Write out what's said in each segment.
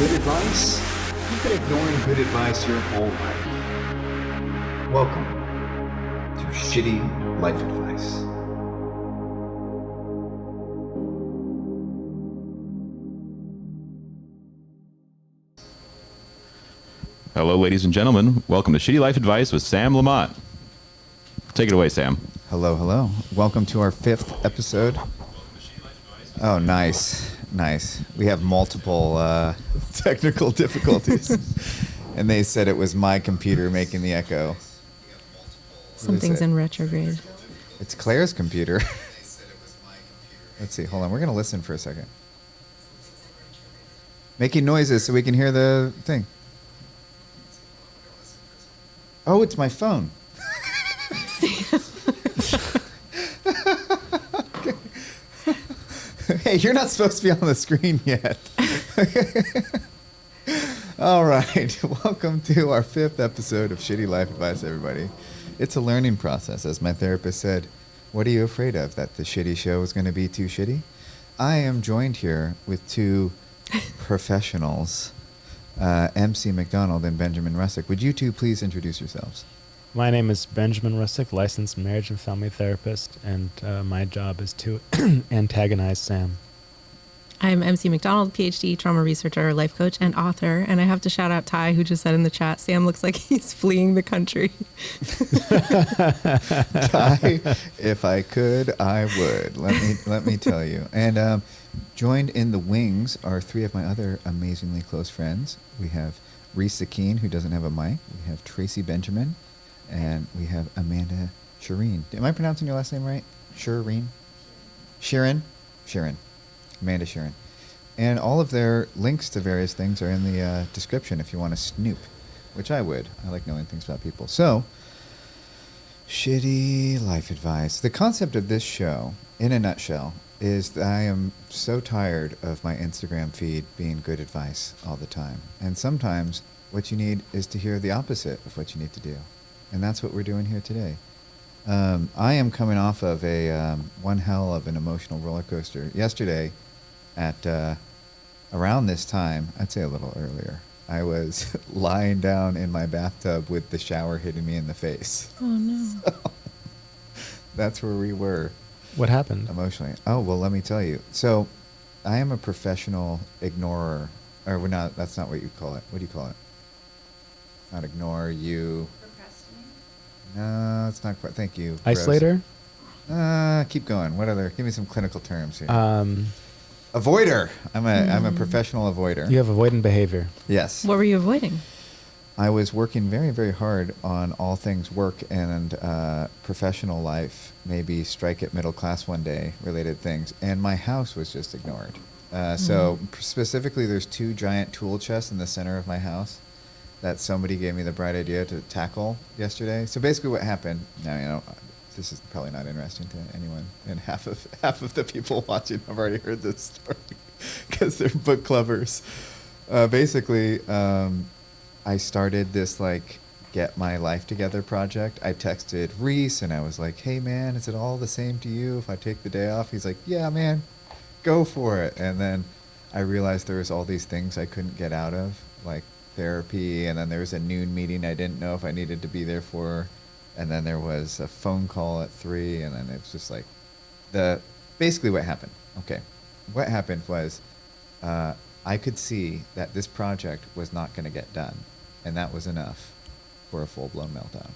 good advice? You've been ignoring good advice your whole life. Welcome to Shitty Life Advice. Hello, ladies and gentlemen. Welcome to Shitty Life Advice with Sam Lamont. Take it away, Sam. Hello, hello. Welcome to our 5th episode. Oh, nice. Nice. We have multiple technical difficulties. And they said it was my computer making the echo. Something's in retrograde. It's Claire's computer. Let's see. Hold on. We're going to listen for a second. Making noises so we can hear the thing. Oh, it's my phone. Hey, you're not supposed to be on the screen yet. All right. Welcome to our 5th episode of Shitty Life Advice, everybody. It's a learning process. As my therapist said, what are you afraid of? That the shitty show is going to be too shitty? I am joined here with two professionals, MC McDonald and Benjamin Russick. Would you two please introduce yourselves? My name is Benjamin Russick, licensed marriage and family therapist, and my job is to antagonize Sam. I'm MC McDonald, PhD, trauma researcher, life coach, and author. And I have to shout out Ty, who just said in the chat, Sam looks like he's fleeing the country. Ty, if I could, I would. Let me tell you. And joined in the wings are 3 of my other amazingly close friends. We have Reese Sakeen, who doesn't have a mic. We have Tracy Benjamin. And we have Amanda Shireen. Am I pronouncing your last name right? Shireen? Sharon? Amanda Sharon. And all of their links to various things are in the description if you want to snoop, which I would. I like knowing things about people. So, Shitty Life Advice. The concept of this show, in a nutshell, is that I am so tired of my Instagram feed being good advice all the time. And sometimes what you need is to hear the opposite of what you need to do. And that's what we're doing here today. I am coming off of a one hell of an emotional roller coaster. Yesterday, at around this time, I'd say a little earlier, I was lying down in my bathtub with the shower hitting me in the face. Oh, no. So, that's where we were. What happened? Emotionally. Oh, well, let me tell you. So, I am a professional ignorer. Or we're not, that's not what you call it. What do you call it? Not ignore, you... No, it's not quite. Thank you. Isolator? Keep going. What other? Give me some clinical terms here. Avoider. I'm a professional avoider. You have avoidant behavior. Yes. What were you avoiding? I was working very, very hard on all things work and professional life, maybe strike at middle class one day related things, and my house was just ignored. So specifically, there's 2 giant tool chests in the center of my house that somebody gave me the bright idea to tackle yesterday. So basically what happened, now, this is probably not interesting to anyone, and half of the people watching have already heard this story because they're book clubbers. Basically, I started this get my life together project. I texted Reese and I was like, hey man, is it all the same to you if I take the day off? He's like, yeah man, go for it. And then I realized there was all these things I couldn't get out of, like therapy, and then there was a noon meeting I didn't know if I needed to be there for, and then there was a phone call at 3, and then it's just basically what happened. Okay, what happened was I could see that this project was not going to get done, and that was enough for a full-blown meltdown.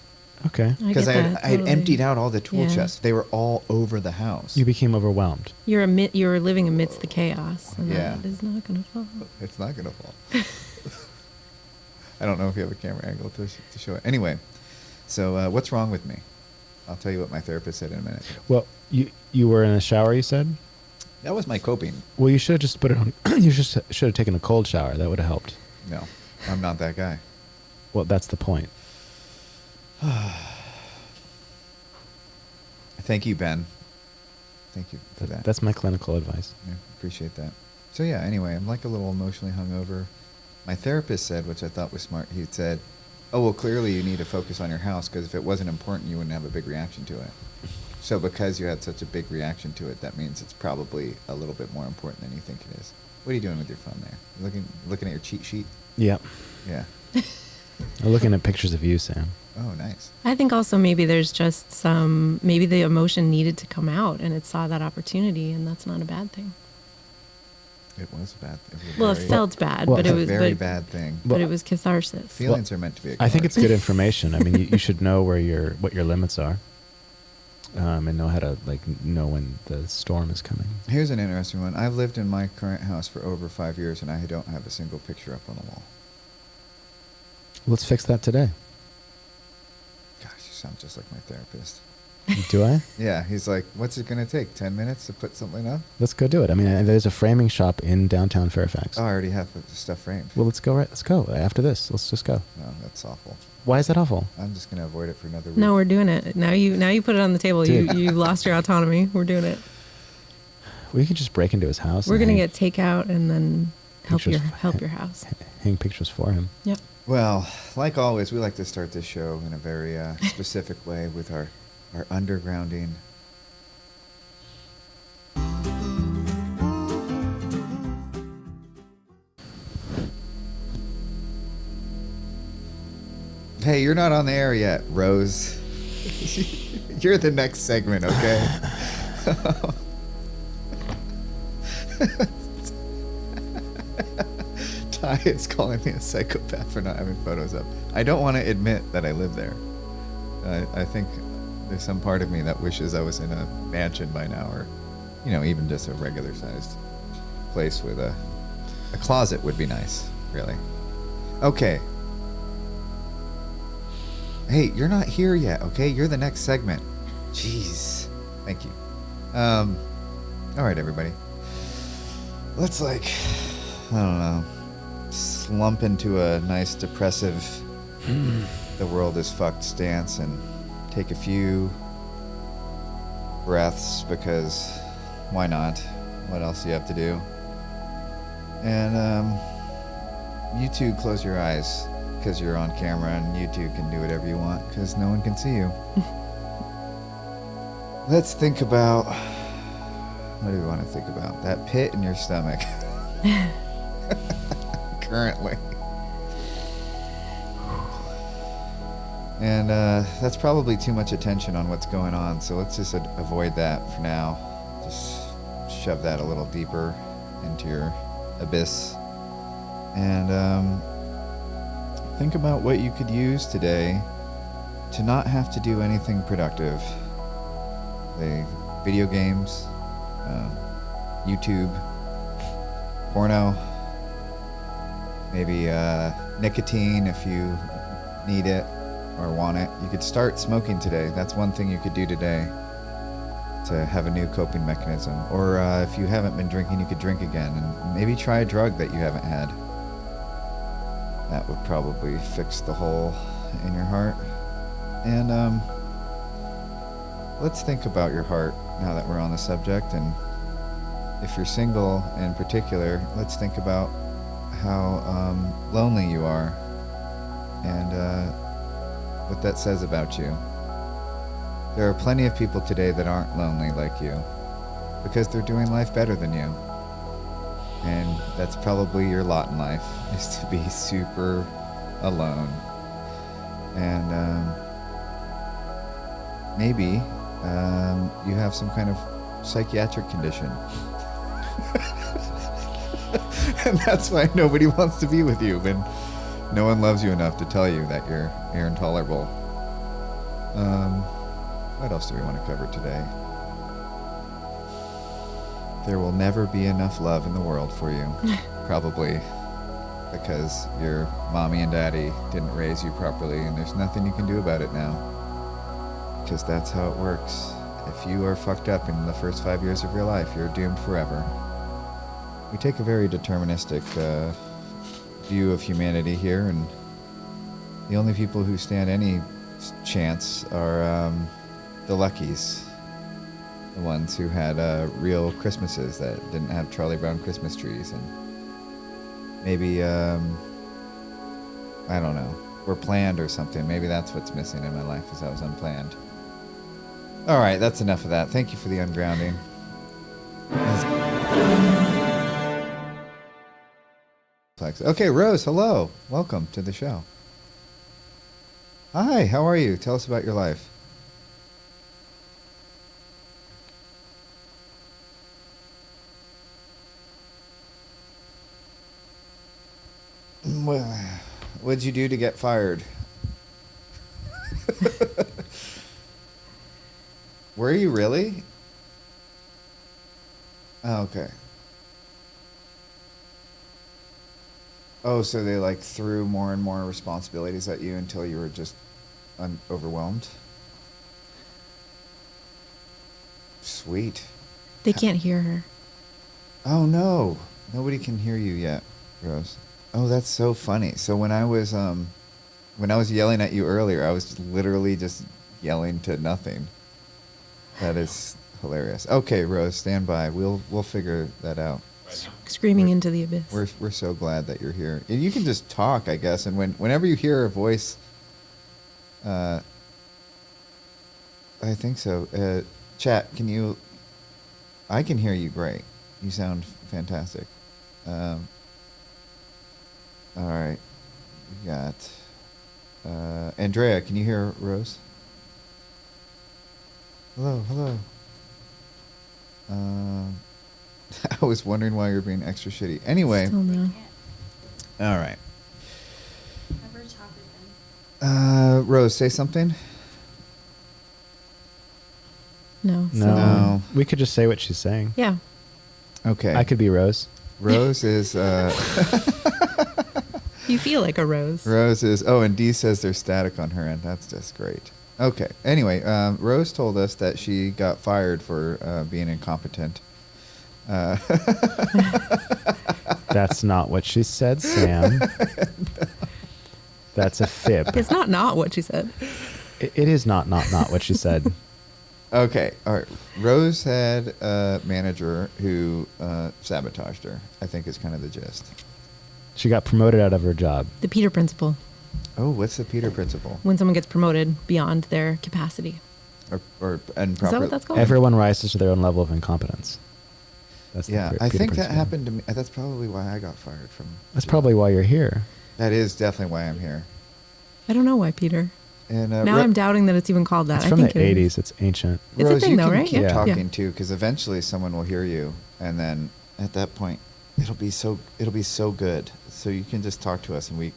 Okay. Because I had totally. emptied out all the tool Yeah. chests. They were all over the house. You became overwhelmed. You're living amidst the chaos, and Yeah. that is not going to fall. It's not going to fall. I don't know if you have a camera angle to show it. Anyway, so what's wrong with me? I'll tell you what my therapist said in a minute. Well, you were in a shower, you said? That was my coping. Well, you should have just put it on. You should have taken a cold shower. That would have helped. No, I'm not that guy. Well, that's the point. Thank you, Ben. Thank you for that. That's my clinical advice. Yeah, appreciate that. So yeah, anyway, I'm like a little emotionally hungover. My therapist said, which I thought was smart, he said, oh, well, clearly you need to focus on your house because if it wasn't important, you wouldn't have a big reaction to it. So because you had such a big reaction to it, that means it's probably a little bit more important than you think it is. What are you doing with your phone there? Looking at your cheat sheet? Yeah. Yeah. I'm looking at pictures of you, Sam. Oh, nice. I think also maybe there's just maybe the emotion needed to come out and it saw that opportunity, and that's not a bad thing. It was bad. Well, it felt bad, well, but It's it a was very bad thing. But it was catharsis. Feelings are meant to be ignored. I think it's good information. I mean, you should know what your limits are, and know how to know when the storm is coming. Here's an interesting one. I've lived in my current house for over 5 years, and I don't have a single picture up on the wall. Let's fix that today. Gosh, you sound just like my therapist. Do I? Yeah, he's like, what's it going to take, 10 minutes to put something up? Let's go do it. I mean, there's a framing shop in downtown Fairfax. Oh, I already have the stuff framed. Well, let's go. Let's go after this. Let's just go. No, that's awful. Why is that awful? I'm just going to avoid it for another week. No, we're doing it. Now you put it on the table. Dude. You lost your autonomy. We're doing it. We could just break into his house. We're and gonna hang get takeout and then help pictures your house. hang pictures for him. Yep. Well, like always, we like to start this show in a very specific way with our undergrounding. Hey, you're not on the air yet, Rose. You're the next segment, okay? Ty is calling me a psychopath for not having photos up. I don't want to admit that I live there. I think there's some part of me that wishes I was in a mansion by now, or, even just a regular sized place with a closet would be nice, really. Okay. Hey, you're not here yet, okay? You're the next segment. Jeez. Thank you. All right, everybody. Let's I don't know, slump into a nice depressive the world is fucked stance and take a few breaths, because why not? What else do you have to do? And you two close your eyes, because you're on camera, and you two can do whatever you want because no one can see you. Let's think about, what do we want to think about? That pit in your stomach. Currently. And that's probably too much attention on what's going on, so let's just avoid that for now. Just shove that a little deeper into your abyss. And think about what you could use today to not have to do anything productive. Video games, YouTube, porno, maybe nicotine if you need it or want it. You could start smoking today. That's one thing you could do today to have a new coping mechanism. Or if you haven't been drinking, you could drink again, and maybe try a drug that you haven't had. That would probably fix the hole in your heart. And let's think about your heart now that we're on the subject. And if you're single in particular, let's think about how lonely you are and what that says about you. There are plenty of people today that aren't lonely like you because they're doing life better than you. And that's probably your lot in life, is to be super alone. And maybe you have some kind of psychiatric condition. And that's why nobody wants to be with you, and no one loves you enough to tell you that you're intolerable. What else do we want to cover today? There will never be enough love in the world for you. Probably because your mommy and daddy didn't raise you properly, and there's nothing you can do about it now. Because that's how it works. If you are fucked up in the first 5 years of your life, you're doomed forever. We take a very deterministic view of humanity here, and the only people who stand any chance are the luckies. The ones who had real Christmases that didn't have Charlie Brown Christmas trees, and maybe, I don't know, were planned or something. Maybe that's what's missing in my life, is I was unplanned. All right, that's enough of that. Thank you for the ungrounding. text. Okay, Rose, hello. Welcome to the show. Hi, how are you? Tell us about your life. What'd you do to get fired? Were you really? Oh, okay. Oh, so they like threw more and more responsibilities at you until you were just overwhelmed? Sweet. They can't hear her. Oh no, nobody can hear you yet, Rose. Oh, that's so funny. So when I was yelling at you earlier, I was literally just yelling to nothing. That is hilarious. Okay, Rose, stand by. We'll figure that out. Screaming into the abyss. We're so glad that you're here. And you can just talk, I guess. And whenever you hear a voice, I think so. Chat, can you? I can hear you great. You sound fantastic. All right, we got Andrea. Can you hear Rose? Hello, hello. I was wondering why you're being extra shitty. Anyway, Still no. all right. Cover topic then. Rose, say something. No. No. No. We could just say what she's saying. Yeah. Okay. I could be Rose. Rose is. You feel like a rose. Rose is. Oh, and Dee says there's static on her end. That's just great. Okay. Anyway, Rose told us that she got fired for being incompetent. That's not what she said, Sam. That's a fib. It's not what she said. It is not what she said. Okay. All right. Rose had a manager who sabotaged her, I think is kind of the gist. She got promoted out of her job. The Peter Principle. Oh, what's the Peter Principle? When someone gets promoted beyond their capacity. And Is that what that's called? Everyone rises to their own level of incompetence. That's the Yeah, Peter I think that Principle. happened to me. That's probably why I got fired from. That's probably why you're here. That is definitely why I'm here. I don't know why, Peter. And Now I'm doubting that it's even called that. It's I from the think it is. 80s. It's ancient. It's a Rose, thing you though, can right? keep Yeah. talking Yeah. too, because eventually someone will hear you, and then at that point, it'll be so good. So you can just talk to us, and we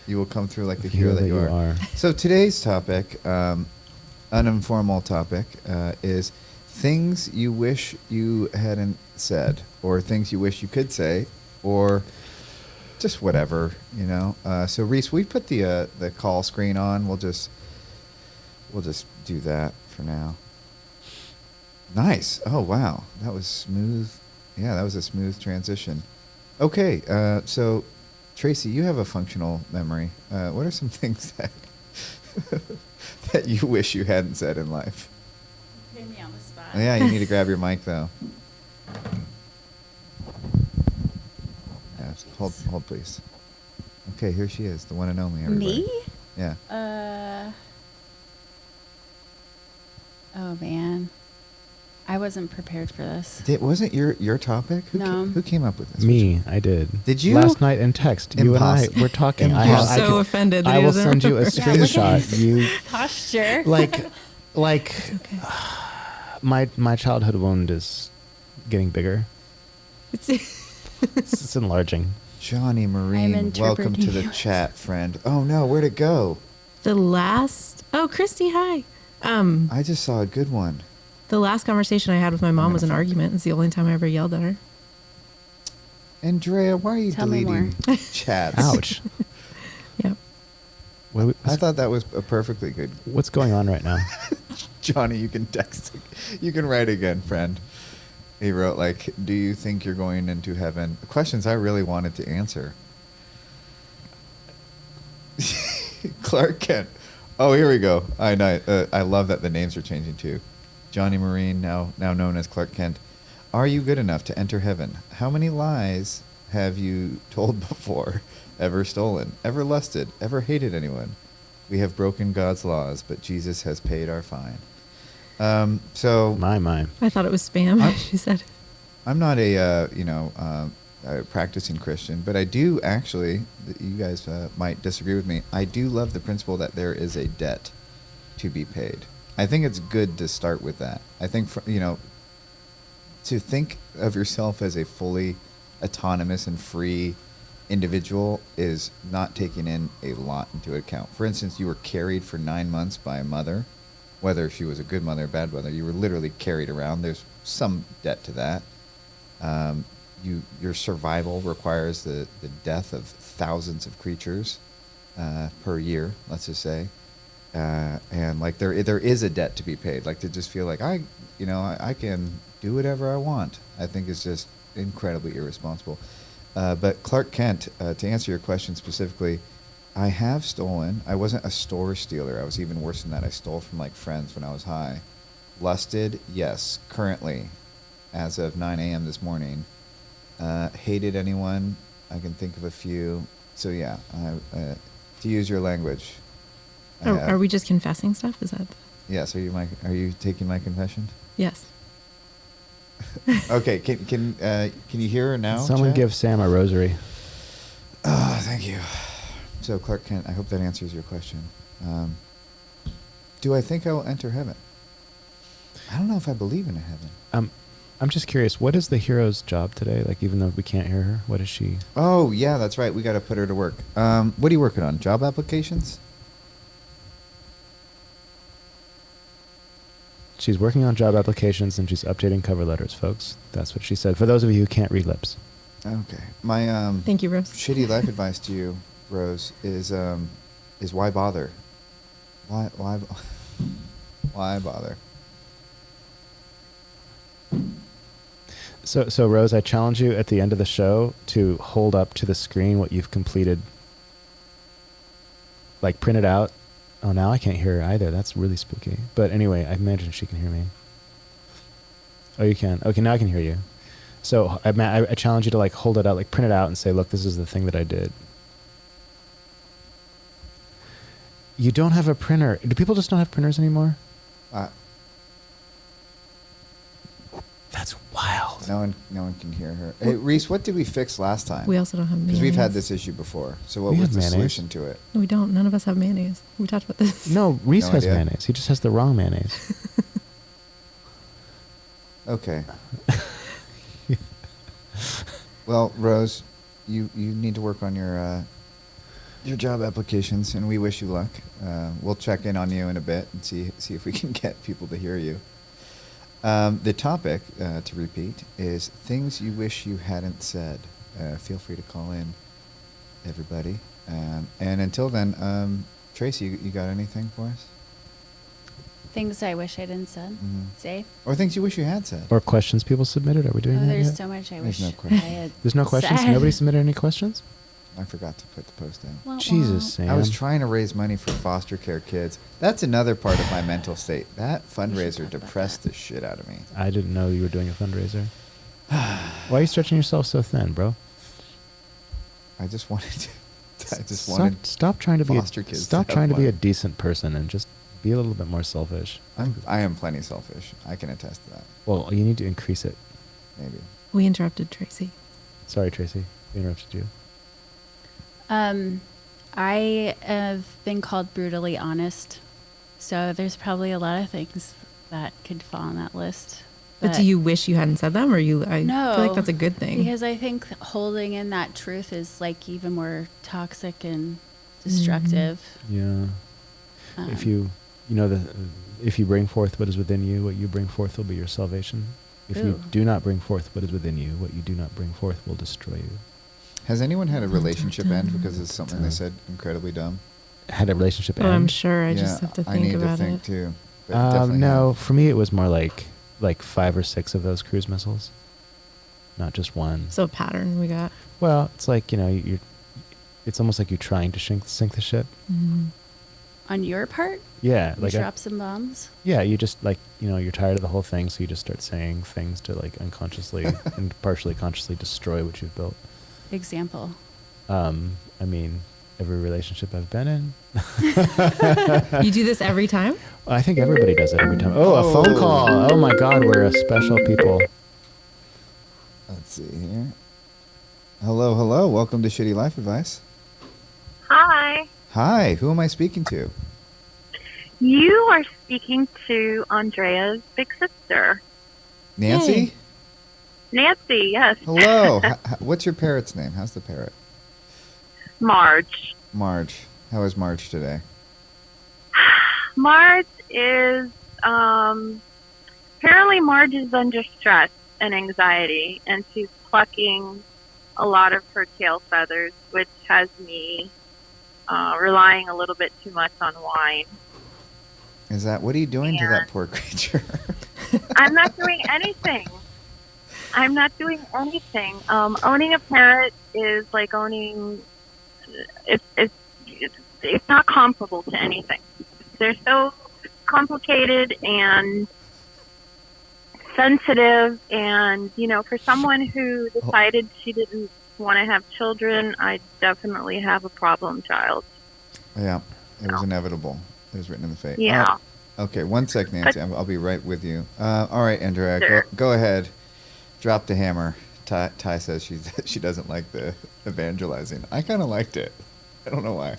you will come through like the hero that you are. So today's topic, an informal topic, is things you wish you hadn't said, or things you wish you could say, or just whatever, you know. So Reese, we put the call screen on. We'll just do that for now. Nice. Oh wow, that was smooth. Yeah, that was a smooth transition. Okay, so Tracy, you have a functional memory. What are some things that that you wish you hadn't said in life? Putting me on the spot. Yeah, you need to grab your mic though. Yeah, hold please. Okay, here she is, the one and only. Everybody. Me? Yeah. Oh man, I wasn't prepared for this. Wasn't your topic? No. Who came up with this? Me, I did. Did you? Last night in text, you and I Impossible. were talking. Impossible. I So could- offended that I he will doesn't send you a remember. Yeah, look at screenshot. his You posture. like my childhood wound is getting bigger. It's enlarging. Johnny Marine, welcome to the interpreting chat, friend. Oh no, where'd it go? The last. Oh, Christy, hi. I just saw a good one. The last conversation I had with my mom was an argument. It's the only time I ever yelled at her. Andrea, why are you Tell me deleting chats? Ouch. Yep. I thought that was a perfectly good. What's going on right now? Johnny, you can text. You can write again, friend. He wrote like, "Do you think you're going into heaven?" Questions I really wanted to answer. Clark Kent. Oh, here we go. I love that the names are changing too. Johnny Marine, now known as Clark Kent. Are you good enough to enter heaven? How many lies have you told before? Ever stolen? Ever lusted? Ever hated anyone? We have broken God's laws, but Jesus has paid our fine. So My. I thought it was spam. I'm- She said. I'm not a practicing Christian, but I do actually, you guys might disagree with me, I do love the principle that there is a debt to be paid. I think it's good to start with that. I think, to think of yourself as a fully autonomous and free individual is not taking in a lot into account. For instance, you were carried for 9 months by a mother, whether she was a good mother or bad mother, you were literally carried around. There's some debt to that. Your survival requires the death of thousands of creatures per year, let's just say. And like there is a debt to be paid. Like to just feel like I can do whatever I want, I think is just incredibly irresponsible. But Clark Kent, to answer your question specifically, I have stolen. I wasn't a store stealer. I was even worse than that. I stole from like friends when I was high. Lusted, yes. Currently, as of 9 a.m. this morning. Hated anyone, I can think of a few. So yeah, to use your language. Are we just confessing stuff? Is that? Yes. Are you taking my confession? Yes. Okay. Can you hear her now? Someone Chad? give Sam a rosary. Oh, thank you. So Clark Kent, I hope that answers your question. Do I think I will enter heaven? I don't know if I believe in a heaven. I'm just curious, what is the hero's job today? Like, even though we can't hear her, what is she? Oh, yeah, that's right. We got to put her to work. What are you working on? Job applications? She's working on job applications and she's updating cover letters, folks. That's what she said. For those of you who can't read lips. Okay. My Thank you, Rose. shitty life advice to you, Rose, is why bother? Why why bother? So Rose, I challenge you at the end of the show to hold up to the screen what you've completed. Like, print it out. Oh, now I can't hear her either. That's really spooky. But anyway, I imagine she can hear me. Oh, you can? Okay, now I can hear you. So I challenge you to, like, hold it out, like, print it out and say, look, this is the thing that I did. You don't have a printer. Do people just not have printers anymore? That's wild. No one can hear her. Hey, Reese, what did we fix last time? We also don't have mayonnaise. Because we've had this issue before. So what We was have the mayonnaise. solution to it? No, we don't. None of us have mayonnaise. We talked about this. No, Reese No has idea. mayonnaise. He just has the wrong mayonnaise. Okay. Well, Rose, you need to work on your job applications, and we wish you luck. We'll check in on you in a bit and see if we can get people to hear you. The topic, to repeat, is things you wish you hadn't said. Feel free to call in, everybody. And until then, Tracy, you got anything for us? Things I wish I didn't Mhm. say. Or things you wish you had said? Or questions people submitted? Are we doing Oh, that there's yet? so much I There's wish no I question. had. There's no questions? said. Nobody submitted any questions? I forgot to put the post out. Wah, wah. Jesus, Sam. I was trying to raise money for foster care kids. That's another part of my mental state. That fundraiser talk about depressed that. the shit out of me. I didn't know you were doing a fundraiser. Why are you stretching yourself so thin, bro? I just wanted to. Stop trying to be foster kids to stop have trying to be a fun. decent person and just be a little bit more selfish. I am plenty selfish. I can attest to that. Well, you need to increase it. Maybe. We interrupted Tracy. Sorry, Tracy. We interrupted you. I have been called brutally honest, so there's probably a lot of things that could fall on that list. But do you wish you hadn't said them, or you? I No, feel like that's a good thing. because I think holding in that truth is like even more toxic and destructive. Yeah. If you if you bring forth what is within you, what you bring forth will be your salvation. If you Ooh. do not bring forth what is within you, what you do not bring forth will destroy you. Has anyone had a relationship dun, end dun, because it's something they said incredibly dumb? Had a relationship Oh, end? I'm sure. I just have to I think need about to think it. too. But it definitely No, have. for me it was more like 5 or 6 of those cruise missiles, not just one. So a pattern we got. Well, it's like, you're. It's almost like you're trying to sink the ship. On your part, Yeah, you like drop some bombs. yeah, you just you're tired of the whole thing, so you just start saying things to like unconsciously and partially consciously destroy what you've built. Example. I mean, every relationship I've been in. You do this every time? I think everybody does it every time. Oh, a phone Oh. call. Oh my God, we're a special people. Let's see here. Hello, hello. Welcome to Shitty Life Advice. Hi. Hi, who am I speaking to? You are speaking to Andrea's big sister, Nancy? Hey. Nancy. Yes. Hello. What's your parrot's name? How's the parrot? Marge. Marge. How is Marge today? Marge is apparently Marge is under stress and anxiety, and she's plucking a lot of her tail feathers, which has me relying a little bit too much on wine. What are you doing to that And- poor creature? I'm not doing anything. I'm not doing anything. Owning a parrot is like owning. It's not comparable to anything. They're so complicated and sensitive, and for someone who decided she didn't want to have children, I definitely have a problem child. Yeah, it was inevitable. It was written in the fate. Yeah. Okay, one sec, Nancy. I'll be right with you. All right, Andrea, Sure. go ahead. Drop the hammer. Ty says she doesn't like the evangelizing. I kind of liked it. I don't know why.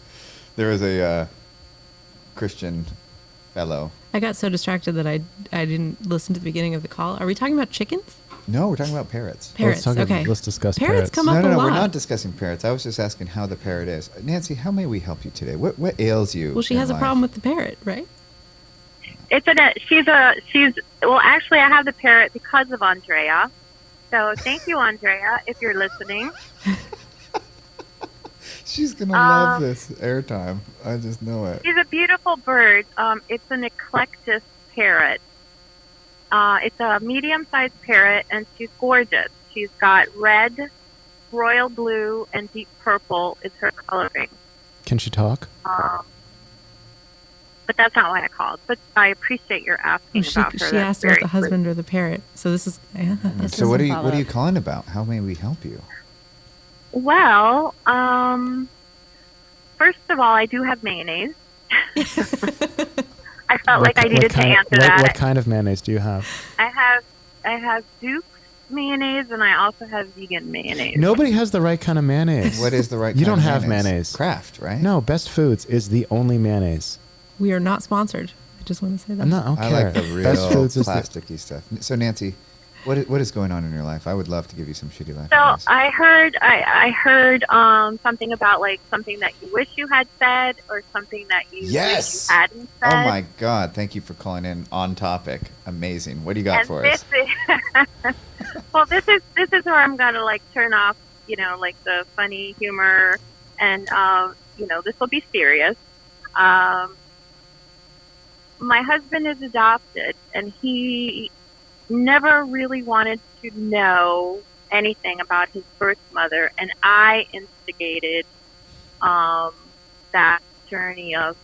There was a Christian fellow. I got so distracted that I didn't listen to the beginning of the call. Are we talking about chickens? No, we're talking about parrots. Parrots. Okay. Let's discuss Parrots parrots. come up No, a lot. we're not discussing parrots. I was just asking how the parrot is. Nancy, how may we help you today? What ails you? Well, she in has a life? problem with the parrot, right? She's well, actually, I have the parrot because of Andrea. So thank you, Andrea, if you're listening. She's gonna love this airtime. I just know it. She's a beautiful bird. It's an eclectus parrot. It's a medium-sized parrot, and she's gorgeous. She's got red, royal blue, and deep purple is her coloring. Can she talk? But that's not why I called. But I appreciate your asking She about her. she That's asked about very the husband or the parrot. So this is. This So what is are a you follow-up. calling about? How may we help you? sweet. Well, first of all, I do have mayonnaise. I felt like I needed to answer that. What kind of mayonnaise do you have? I have Duke's mayonnaise, and I also have vegan mayonnaise. Nobody has the right kind of mayonnaise. What is the right? You kind don't of have mayonnaise. Kraft, right? No, Best Foods is the only mayonnaise. We are not sponsored. I just want to say that. I don't I care. like the real Best Foods is the, plasticky stuff. So Nancy, what is going on in your life? I would love to give you some shitty life So advice. I heard something about like something that you wish you had said, or something that you Yes! wish you hadn't said. Oh my God! Thank you for calling in on topic. Amazing. What do you got And for this us? is well, this is where I'm gonna like turn off, like the funny humor, and this will be serious. My husband is adopted, and he never really wanted to know anything about his birth mother, and I instigated that journey of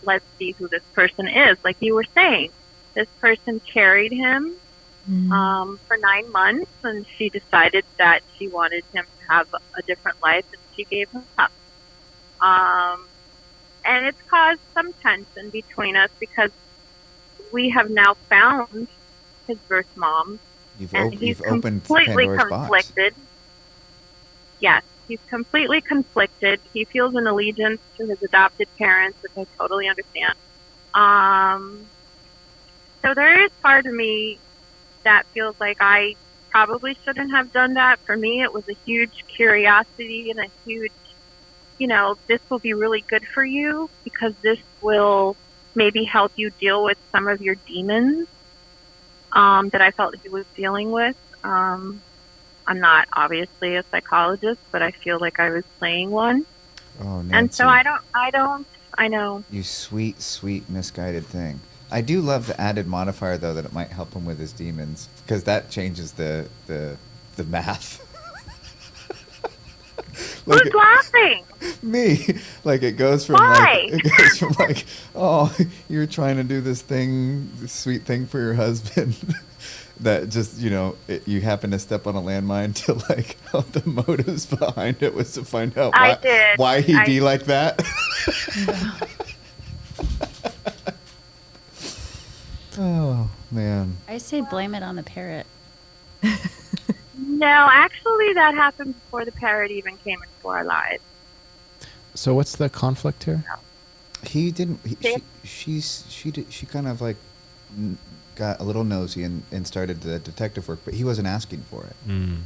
let's see who this person is. Like you were saying, this person carried him for 9 months, and she decided that she wanted him to have a different life, and she gave him up. And it's caused some tension between us because we have now found his birth mom, and he's You've opened completely Pandora's box. conflicted. Yes, he's completely conflicted. He feels an allegiance to his adopted parents, which I totally understand. So there is part of me that feels like I probably shouldn't have done that. For me, it was a huge curiosity and a huge, this will be really good for you because this will maybe help you deal with some of your demons that I felt he was dealing with. I'm not obviously a psychologist, but I feel like I was playing one. Oh, Nancy. And so I know. You sweet, sweet, misguided thing. I do love the added modifier, though, that it might help him with his demons, because that changes the math. Who's laughing? Me. Like, it goes from Why? oh, you're trying to do this sweet thing for your husband. That just, you happen to step on a landmine to, like, how the motives behind it was to find out why he'd be like that. Oh, man. I say blame it on the parrot. No, actually, that happened before the parrot even came into our lives. So what's the conflict here? He didn't. Yeah. She kind of like got a little nosy and started the detective work, but he wasn't asking for it. Mm.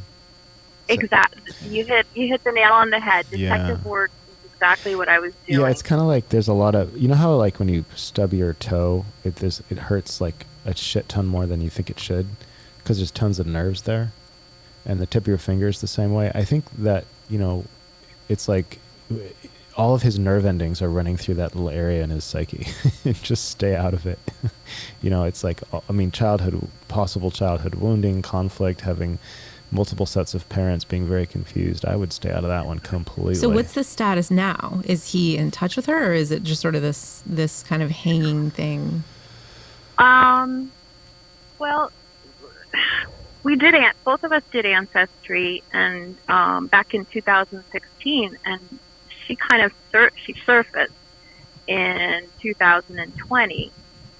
Exactly. You hit the nail on the head. Yeah. Detective work is exactly what I was doing. Yeah, it's kind of like there's a lot of, you know how like when you stub your toe, it hurts like a shit ton more than you think it should, because there's tons of nerves there, and the tip of your finger is the same way. I think that, you know, it's like all of his nerve endings are running through that little area in his psyche. Just stay out of it. You know, it's like, I mean, possible childhood wounding, conflict, having multiple sets of parents being very confused. I would stay out of that one completely. So what's the status now? Is he in touch with her, or is it just sort of this kind of hanging thing? Well, both of us did Ancestry, and back in 2016, and she kind of she surfaced in 2020,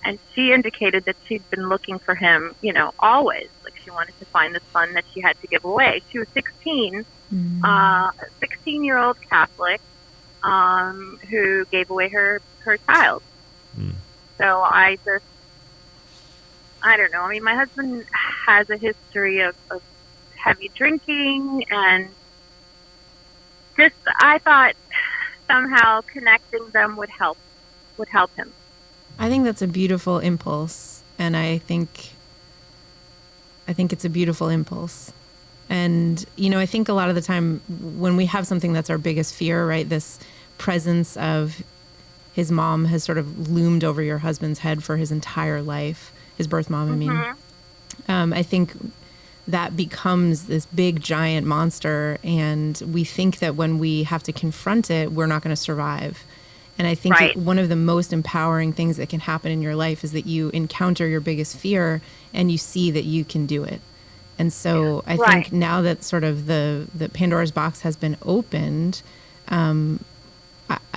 and she indicated that she'd been looking for him, you know, always. Like she wanted to find the son that she had to give away. She was 16, a 16-year-old Catholic who gave away her child. So I don't know. I mean, my husband has a history of heavy drinking, and just I thought somehow connecting them would help him. I think that's a beautiful impulse, and I think it's a beautiful impulse. And, you know, I think a lot of the time when we have something that's our biggest fear, right, this presence of his mom has sort of loomed over your husband's head for his entire life, his birth mom, I mean. I think that becomes this big, giant monster, and we think that when we have to confront it, we're not going to survive. And I think Right. one of the most empowering things that can happen in your life is that you encounter your biggest fear and you see that you can do it. And so I Right. think now that sort of the Pandora's box has been opened,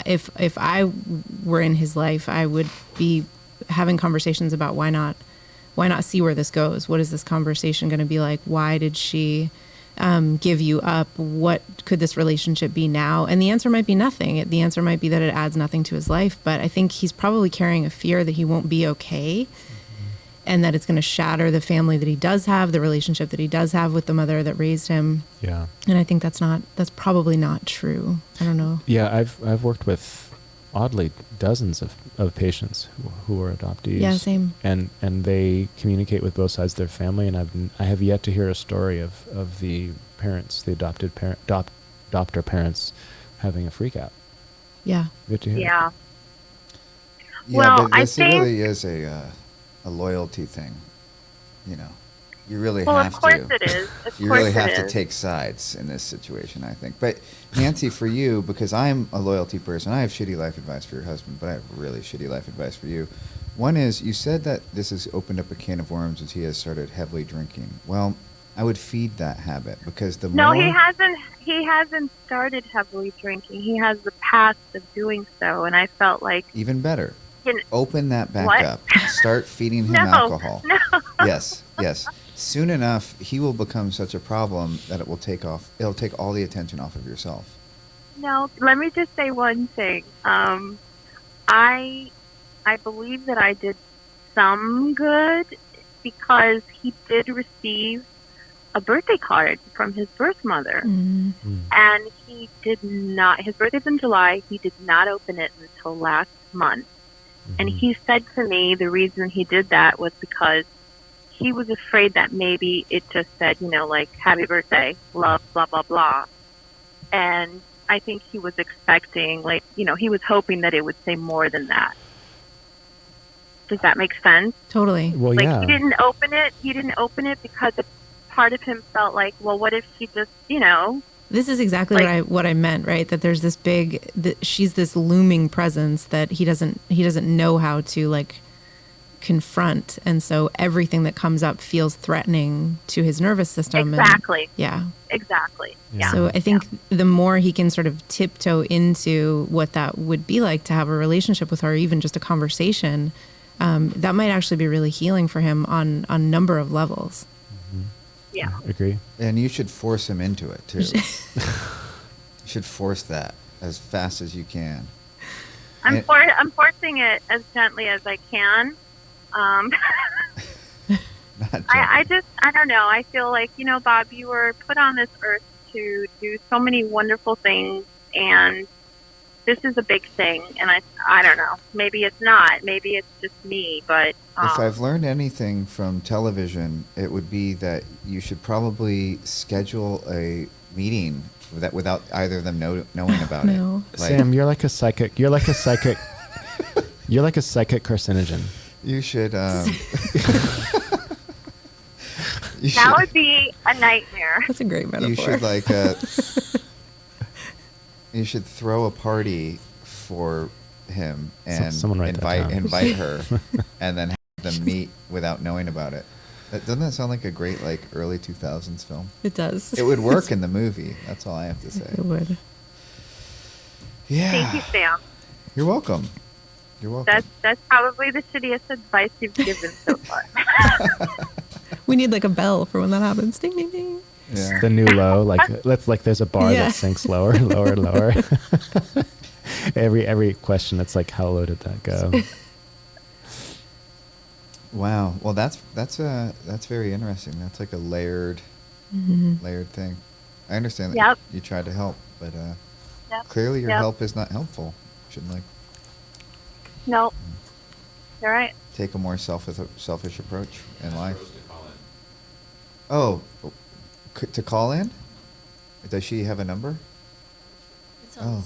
if I were in his life, I would be having conversations about why not see where this goes? What is this conversation going to be like? Why did she give you up? What could this relationship be now? And the answer might be nothing. The answer might be that it adds nothing to his life, but I think he's probably carrying a fear that he won't be okay, and that it's going to shatter the family that he does have, the relationship that he does have with the mother that raised him. Yeah. And I think that's probably not true. I don't know. Yeah, I've worked with, oddly, dozens of patients who are adoptees. Yeah, same. And they communicate with both sides of their family, and I have yet to hear a story of the parents, the adopter parents, having a freak out. Yeah. Yet to hear. Yeah. Yeah, Well, but I this think- really is a loyalty thing. You know, you really Well, have of course to. it is. Of You course really it have to is. take sides in this situation, I think. But Nancy, for you, because I'm a loyalty person, I have shitty life advice for your husband, but I have really shitty life advice for you. One is, you said that this has opened up a can of worms as he has started heavily drinking. Well, I would feed that habit, because the No, more... he hasn't. He hasn't started heavily drinking. He has the past of doing so, and I felt like Even better. you know, Open that back What? up. Start feeding him No, alcohol. no. Yes, yes. Soon enough, he will become such a problem that it'll take all the attention off of yourself. No, let me just say one thing. I believe that I did some good because he did receive a birthday card from his birth mother, Mm. and he did not. His birthday's in July. He did not open it until last month, and he said to me the reason he did that was because he was afraid that maybe it just said, you know, like, happy birthday, love, blah, blah, blah. And I think he was expecting, like, you know, he was hoping that it would say more than that. Does that make sense? Totally. Well, Like, yeah. he didn't open it because part of him felt like, well, what if she just, you know, This is exactly Like- what I meant, right? That there's this she's this looming presence that he doesn't know how to like confront, and so everything that comes up feels threatening to his nervous system. exactly, Yeah. exactly. Yeah. Yeah. So I think the more he can sort of tiptoe into what that would be like to have a relationship with her, or even just a conversation, that might actually be really healing for him on a number of levels. Yeah. Agree. And you should force him into it too. You should force that as fast as you can. I'm forcing it as gently as I can. Not I don't know. I feel like, Bob, you were put on this earth to do so many wonderful things, and this is a big thing. And I don't know. Maybe it's not. Maybe it's just me. But If I've learned anything from television, it would be that you should probably schedule a meeting without either of them knowing about No. it. Like, Sam, you're like a psychic. You're like a psychic. You're like a psychic carcinogen. you should. that would be a nightmare. That's a great metaphor. You should like. You should throw a party for him and someone write that down. invite her, and then have them meet without knowing about it. Doesn't that sound like a great early 2000s film? It does. It would work in the movie. That's all I have to say. It would. Yeah. Thank you, Sam. You're welcome. You're welcome. That's probably the shittiest advice you've given so far. We need a bell for when that happens. Ding, ding, ding. Yeah. The new low, there's a bar Yeah. that sinks lower, lower, lower. every question, it's like, how low did that go? Wow. Well, that's very interesting. That's like a layered thing. I understand that Yep. you tried to help, but Yep. clearly your Yep. help is not helpful. Shouldn't No. You're right. take a more selfish approach in life. Oh, to call in? Does she have a number? Oh,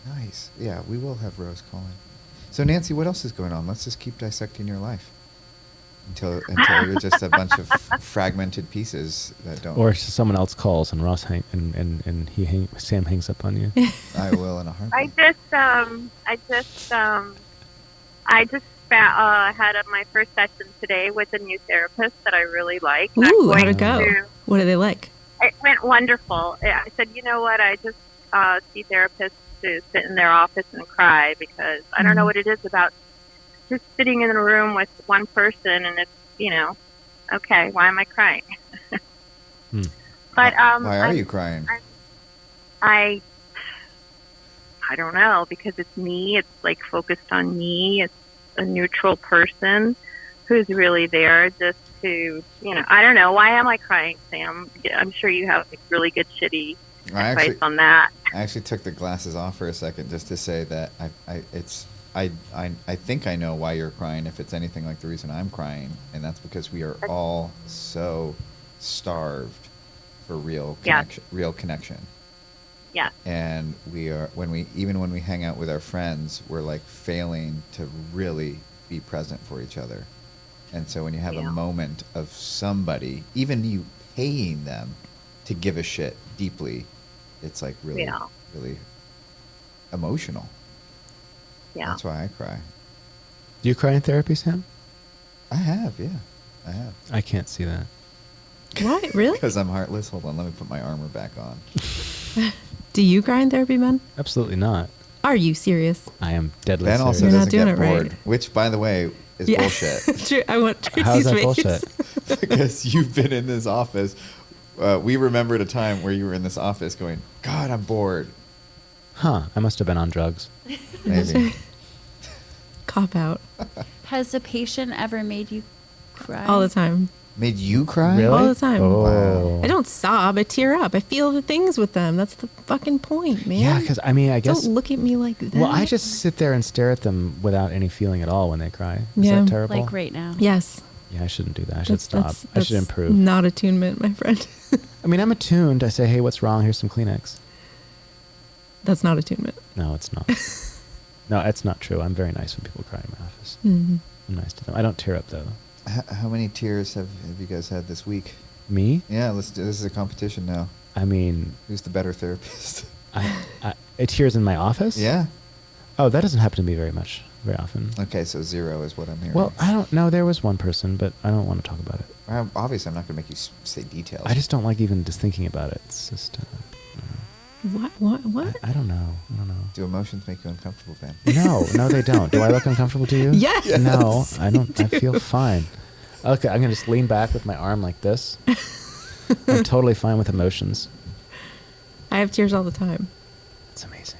nice. Yeah, we will have Rose call in. So Nancy, what else is going on? Let's just keep dissecting your life until you're just a bunch of fragmented pieces that don't. Or someone else calls and Ross Sam hangs up on you. I will in a heartbeat. I just had my first session today with a new therapist that I really like. I'm Ooh, going how'd it go? to- What are they like? It went wonderful. I said, you know what? I just see therapists who sit in their office and cry because I don't know what it is about just sitting in a room with one person and it's, okay, why am I crying? But Why are you crying? I don't know, because it's me. It's focused on me. It's a neutral person who's really there just to, I don't know. Why am I crying, Sam? I'm sure you have really good shitty advice on that. I actually took the glasses off for a second just to say that I think I know why you're crying if it's anything like the reason I'm crying, and that's because we are all so starved for real connection. Yeah. And we are when we hang out with our friends, we're failing to really be present for each other. And so when you have a moment of somebody, even you paying them to give a shit deeply, it's really emotional. Yeah. That's why I cry. Do you cry in therapy, Sam? I have, yeah. I have. I can't see that. What? Really? Because I'm heartless. Hold on, let me put my armor back on. Do you cry in therapy, Ben? Absolutely not. Are you serious? I am deadly Ben serious. also You're not doesn't doing get it right. bored, which, by the way, is bullshit. True. I want How's Tracy's that face. bullshit? Because you've been in this office. We remembered a time where you were in this office going, God, I'm bored. Huh, I must have been on drugs. Maybe. Cop out Has a patient ever made you cry? all the time. Made you cry? Really? All the time. Oh. I don't sob. I tear up. I feel the things with them. That's the fucking point, man. Yeah, because I guess. Don't look at me like that. Well, I just sit there and stare at them without any feeling at all when they cry. Is Yeah. that terrible? Like right now. Yes. Yeah, I shouldn't do that. I should stop. I should improve. Not attunement, my friend. I mean, I'm attuned. I say, hey, what's wrong? Here's some Kleenex. That's not attunement. No, it's not. No, it's not true. I'm very nice when people cry in my office. Mm-hmm. I'm nice to them. I don't tear up, though. How many tears have you guys had this week? Me? Yeah, this is a competition now. I mean, Who's the better therapist? tears in my office? Yeah. Oh, that doesn't happen to me very often. Okay, so 0 is what I'm hearing. Well, I don't know. There was one person, but I don't want to talk about it. Obviously, I'm not going to make you say details. I just don't like even just thinking about it. It's just, What? I don't know. Do emotions make you uncomfortable, Ben? No, they don't. Do I look uncomfortable to you? Yes. No, I don't. I feel fine. Okay, I'm gonna just lean back with my arm like this. I'm totally fine with emotions. I have tears all the time. It's amazing.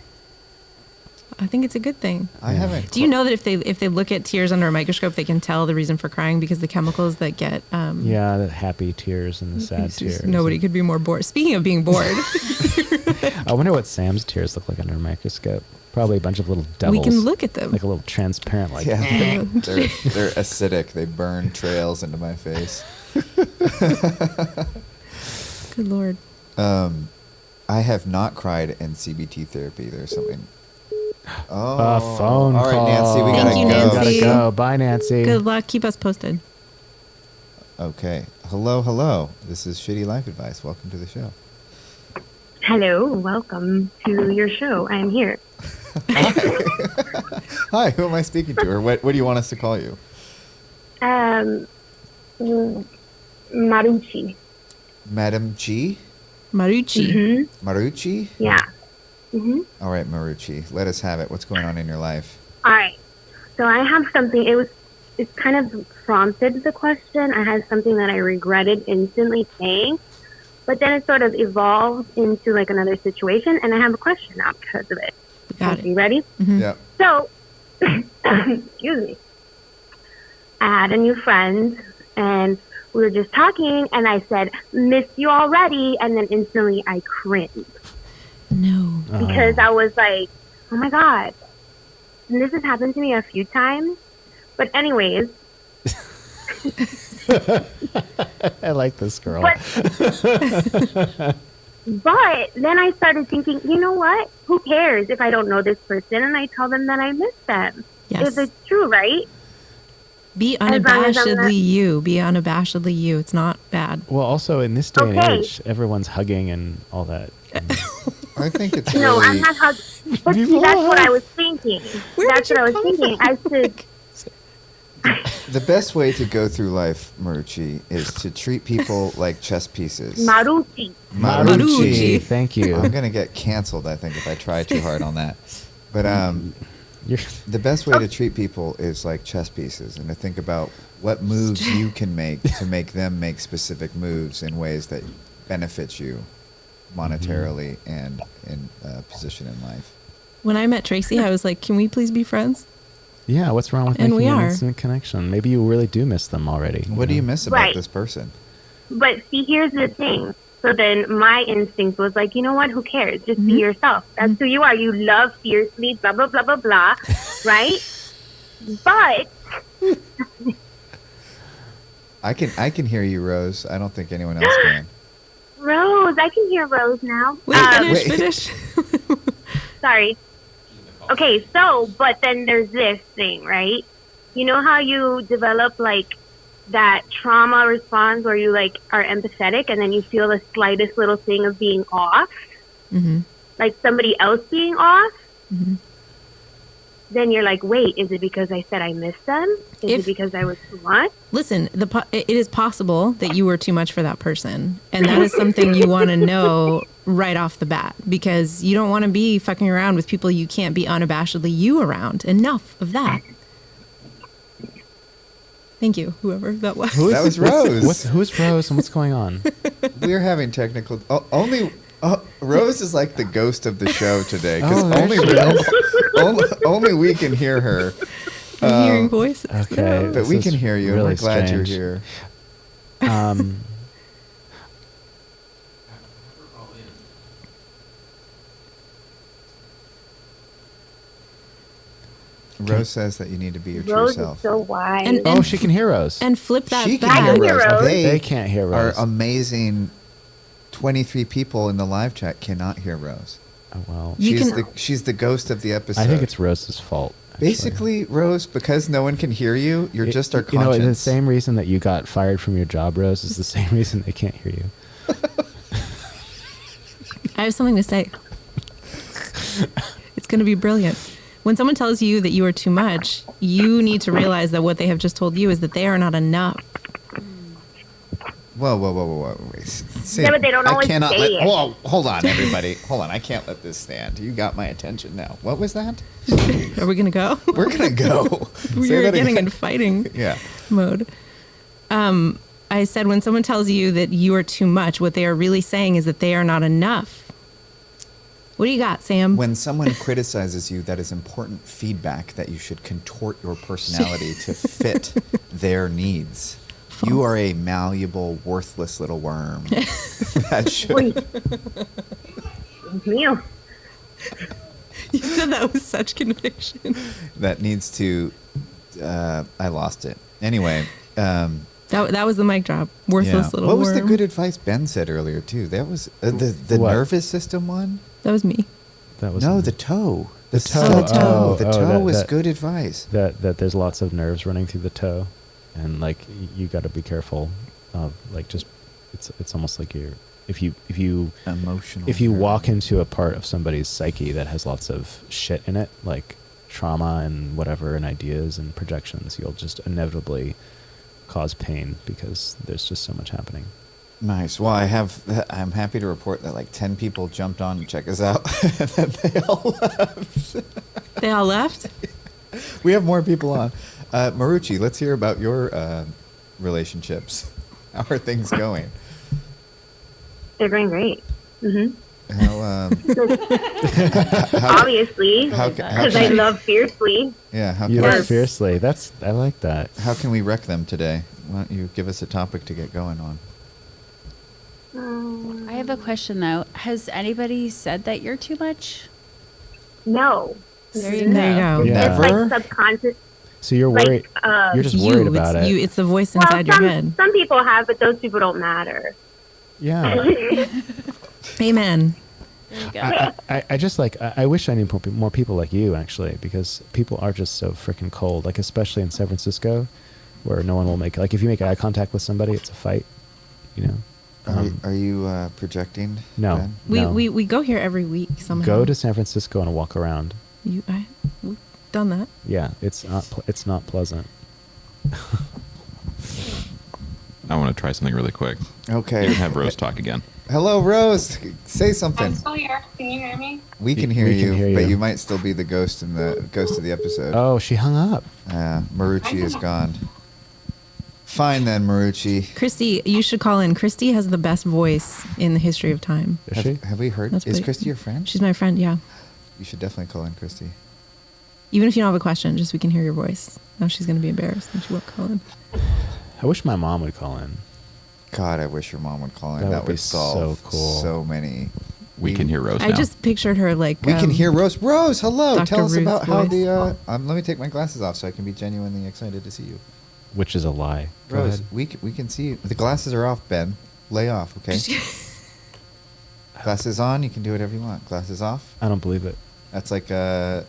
I think it's a good thing. I haven't. Do you know that if they look at tears under a microscope, they can tell the reason for crying because the chemicals that get Yeah, the happy tears and the sad it's just- tears. nobody could be more bored. Speaking of being bored, I wonder what Sam's tears look like under a microscope. Probably a bunch of little devils. we can look at them. like a little transparent, like Yeah, they're acidic. They burn trails into my face. Good Lord. I have not cried in CBT therapy. There's something. Oh, a phone all right, call. Nancy, we Thank gotta you, go. Nancy. Gotta go. Bye, Nancy. Good luck. Keep us posted. Okay. Hello. This is Shitty Life Advice. Welcome to the show. Hello, welcome to your show. I'm here. Hi, who am I speaking to, or what do you want us to call you? Maruchi. Madam G? Maruchi. Mm-hmm. Maruchi? Yeah. Mm-hmm. All right, Maruchi. Let us have it. What's going on in your life? All right. So I have something. It's kind of prompted the question. I had something that I regretted instantly saying, but then it sort of evolved into like another situation, and I have a question now because of it. Got You it. ready? Mhm. Yeah. So, excuse me. I had a new friend, and we were just talking, and I said, "Miss you already," and then instantly I cringed No. because I was like, "Oh my god!" And this has happened to me a few times. But anyways, I like this girl. but then I started thinking, you know what? Who cares if I don't know this person and I tell them that I miss them? Yes. If it's true, right? Be As long as I'm not- unabashedly you. Be unabashedly you. It's not bad. Well, also in this day and Okay. age, everyone's hugging and all that. I think it's No, really... I'm not how. But see, that's what I was thinking. Where That's did what I you was come thinking. from? I should. The best way to go through life, Maruchi, is to treat people like chess pieces. Maruchi. Maruchi. Thank you. I'm gonna get canceled, I think, if I try too hard on that. But You're, the best way to treat people is like chess pieces, and to think about what moves you can make to make them make specific moves in ways that benefit you monetarily and in position in life. When I met Tracy, I was like, "Can we please be friends?" yeah, what's wrong with And making we an are. instant connection? Maybe you really do miss them already. What do you know? miss about Right. this person? But see, here's the thing. So then my instinct was like, you know what? Who cares? Just be yourself. That's who you are. You love fiercely, blah, blah, blah, blah, blah. Right? But I can hear you, Rose. I don't think anyone else can. Rose, I can hear Rose now. Wait, finish. Sorry. Okay, so, but then there's this thing, right? You know how you develop like that trauma response where you like are empathetic and then you feel the slightest little thing of being off, Mm-hmm. like somebody else being off? Mhm. Then you're like, wait, is it because I said I miss them? Is If- it because I was too much? Listen, it is possible that you were too much for that person, and that is something you want to know right off the bat, because you don't want to be fucking around with people you can't be unabashedly you around. Enough of that. Thank you, whoever that was. That was Rose. Who's Rose and what's going on? We're having technical. Rose is like the ghost of the show today because Oh, there only we can hear her. I'm hearing voices. Okay. But this we is can hear you. really We're glad strange. you're here. Rose says that you need to be your true Rose self. is so wise. And- Oh, she can hear us. And flip that She can back. hear hear Rose. Rose. They can't hear Our Rose. amazing 23 people in the live chat cannot hear Rose. Oh, well. You She's the ghost of the episode. I think it's Rose's fault. actually. basically, Rose, because no one can hear you, you're just our You know, conscience. the same reason that you got fired from your job, Rose, is the same reason they can't hear you. I have something to say. It's going to be brilliant. When someone tells you that you are too much, you need to realize that what they have just told you is that they are not enough. Whoa. Wait. See, Yeah, but they don't always I cannot say let. it. Whoa, hold on, everybody. Hold on. I can't let this stand. You got my attention now. What was that? Are we going to go? We're gonna go. We Say are that getting again. in fighting Yeah. mode. I said when someone tells you that you are too much, what they are really saying is that they are not enough. What do you got, Sam? When someone criticizes you, that is important feedback that you should contort your personality to fit their needs. You are a malleable, worthless little worm. That should. Meow. You said that with such conviction. That needs to. I lost it. Anyway. That was the mic drop. Worthless little What worm. was the good advice Ben said earlier too? That was the What? nervous system one. That was me. That was No, the toe. The toe. The toe. Oh, The oh, toe that- was that- good advice. that there's lots of nerves running through the toe, and like you got to be careful of like just it's almost like you're if you Emotional. if you nerve. walk into a part of somebody's psyche that has lots of shit in it, like trauma and whatever and ideas and projections, you'll just inevitably cause pain because there's just so much happening. Nice. Well, I'm happy to report that like 10 people jumped on to check us out, and then they all left. They all left? We have more people on. Marucci, let's hear about your relationships. How are things going? They're going great. How, Obviously, how because I can, love fiercely. yeah, how You can, love Yes. fiercely. I like that. how can we wreck them today? Why don't you give us a topic to get going on? I have a question though. Has anybody said that you're too much? No. There you There you go. go. Yeah. It's Never? like subconscious. So you're worried. Like, You're just It's worried you. about It's it. you. It's the voice well, inside your head. some people have, but those people don't matter. Yeah. Amen. There you go. I just like I wish I knew more people like you actually, because people are just so freaking cold. Like especially in San Francisco, where no one will make like if you make eye contact with somebody, it's a fight. You know. Are you projecting? No. Ben? No. We go here every week somehow. Go to San Francisco and walk around. We've done that. Yeah, it's not pleasant. I want to try something really quick. Okay. Have Rose talk again. Hello, Rose. Say something. I'm still here. Can you hear me? We can hear We can you, hear but you. you might still be the ghost of the episode. Oh, she hung up. Marucci is gone. Fine then, Marucci. Christy, you should call in. Christy has the best voice in the history of time. Is she? Have we heard? That's Is pretty- Christy your friend? She's my friend, yeah. You should definitely call in Christy. Even if you don't have a question, just we can hear your voice. Now she's going to be embarrassed and she won't call in. I wish my mom would call in. God, I wish your mom would call in. That That, would be would solve so cool. so many. We can hear Rose I now. just pictured her like. We can hear Rose. Rose, hello. Dr. Tell us Ruth's about how voice. the. Let me take my glasses off so I can be genuinely excited to see you. Which is a lie. Go Rose, ahead. we can see you. The glasses are off, Ben. Lay off, okay? Glasses on. You can do whatever you want. Glasses off. I don't believe it. That's like the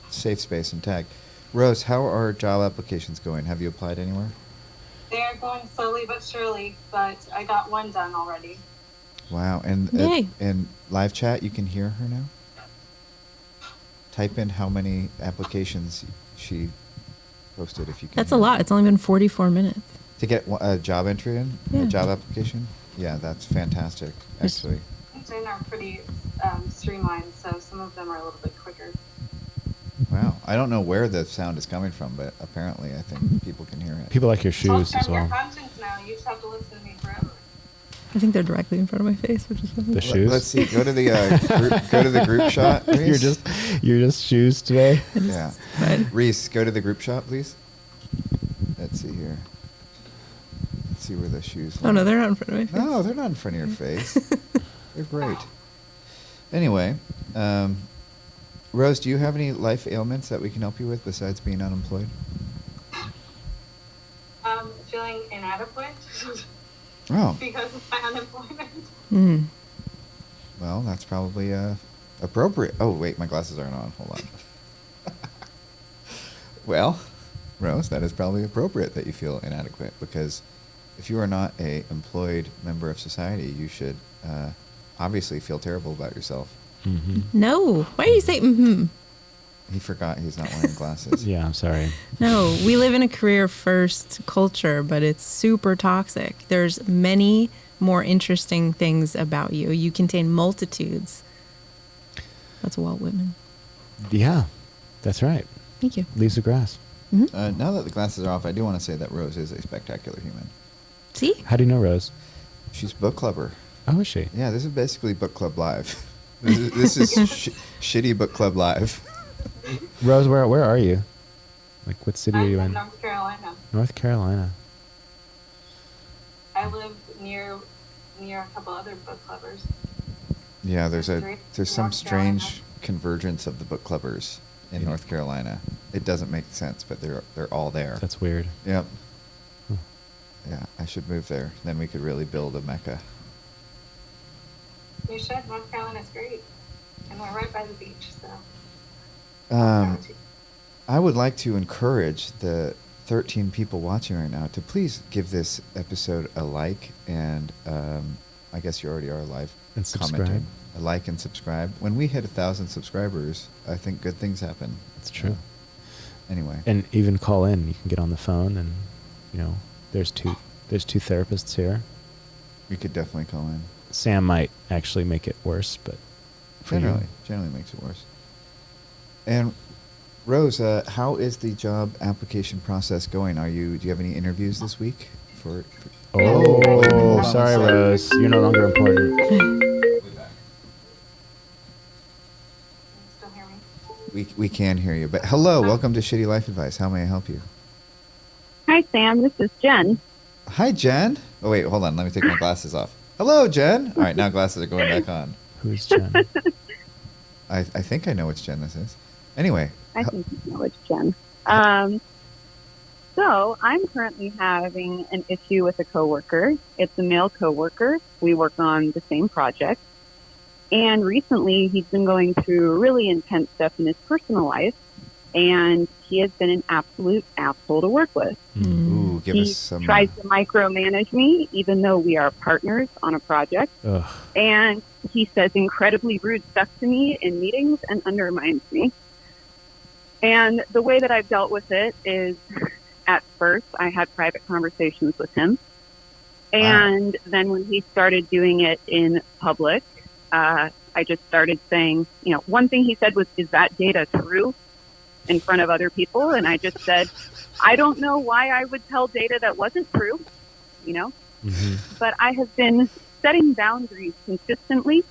safe space and tag. Rose, how are job applications going? Have you applied anywhere? They're going slowly but surely, but I got one done already. Wow. And Yay. in live chat, you can hear her now? Type in how many applications she posted if you can. That's a hear. lot. It's only been 44 minutes. To get a job entry in? Yeah. A job application? Yeah, that's fantastic, actually. LinkedIn are pretty streamlined, so some of them are a little bit quicker. Wow. I don't know where the sound is coming from, but apparently I think people can hear it. People like your Well, shoes as from your well. conscience now, you just have to listen to me forever. I think they're directly in front of my face, which is funny. The shoes. Let's see. Go to the go to the group shot. Reese. you're just shoes today. Yeah. Fine. Reese, go to the group shot, please. Let's see here. Let's see where the shoes. Oh, no, lie. they're not in front of my face. No, they're not in front of your face. They're great. Anyway, Rose, do you have any life ailments that we can help you with besides being unemployed? Feeling inadequate Oh, because of my unemployment. Mm. well, that's probably appropriate. Oh, wait, my glasses aren't on. Hold on. Well, Rose, that is probably appropriate that you feel inadequate because if you are not a employed member of society, you should obviously feel terrible about yourself. Mm-hmm. No. Why are you saying mm-hmm? He forgot he's not wearing glasses. Yeah, I'm sorry. No, we live in a career first culture, but it's super toxic. There's many more interesting things about you. You contain multitudes. That's Walt Whitman. Yeah, that's right. Thank you. Leaves of grass. Now that the glasses are off, I do want to say that Rose is a spectacular human. See? How do you know Rose? She's book clubber. Oh, is she? Yeah, this is basically book club live. This is shitty book club live. Rose, where are you? Like, what city are I'm you in in? North Carolina. North Carolina. I live near a couple other book clubbers. Yeah, there's some North strange Carolina. convergence of the book clubbers in Yeah. North Carolina. It doesn't make sense, but they're all there. That's weird. Yep. Huh. Yeah, I should move there. Then we could really build a mecca. You should. North Carolina's great. And we're right by the beach, so. I would like to encourage the 13 people watching right now to please give this episode a like, and I guess you already are live And subscribe. commenting. A like and subscribe. When we hit 1,000 subscribers, I think good things happen. That's true. Anyway. And even call in. You can get on the phone, and there's two therapists here. We could definitely call in. Sam might actually make it worse, but for you- Generally makes it worse. And Rose, how is the job application process going? Do you have any interviews this week? For Oh, wait, hold on sorry, a sec. Rose. You're no longer important. Can you still hear me? We can hear you, but hello, welcome to Shitty Life Advice. How may I help you? Hi, Sam. This is Jen. Hi, Jen. Oh wait, hold on. Let me take my glasses off. Hello, Jen. All right, now glasses are going back on. Who's Jen? I think I know which Jen this is. Anyway, I think you know it's Jen. So I'm currently having an issue with a coworker. It's a male coworker. We work on the same project. And recently he's been going through really intense stuff in his personal life. And he has been an absolute asshole to work with. ooh, give He us some. tries to micromanage me, even though we are partners on a project. Ugh. And he says incredibly rude stuff to me in meetings and undermines me. And the way that I've dealt with it is, at first, I had private conversations with him. And then when he started doing it in public, I just started saying, one thing he said was, "Is that data true?" in front of other people. And I just said, I don't know why I would tell data that wasn't true, Mm-hmm. but I have been setting boundaries consistently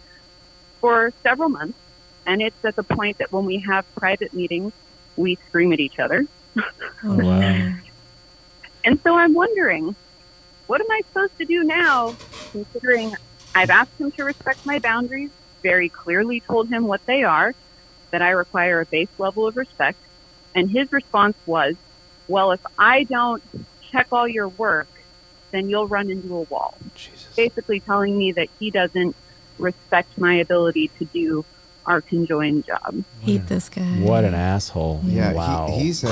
for several months. And it's at the point that when we have private meetings, we scream at each other. Oh, wow. man. And so I'm wondering, what am I supposed to do now, considering I've asked him to respect my boundaries, very clearly told him what they are, that I require a base level of respect. And his response was, well, if I don't check all your work, then you'll run into a wall. Jesus. Basically telling me that he doesn't respect my ability to do our conjoined job. Hate this guy. What an asshole. Yeah, Wow. he's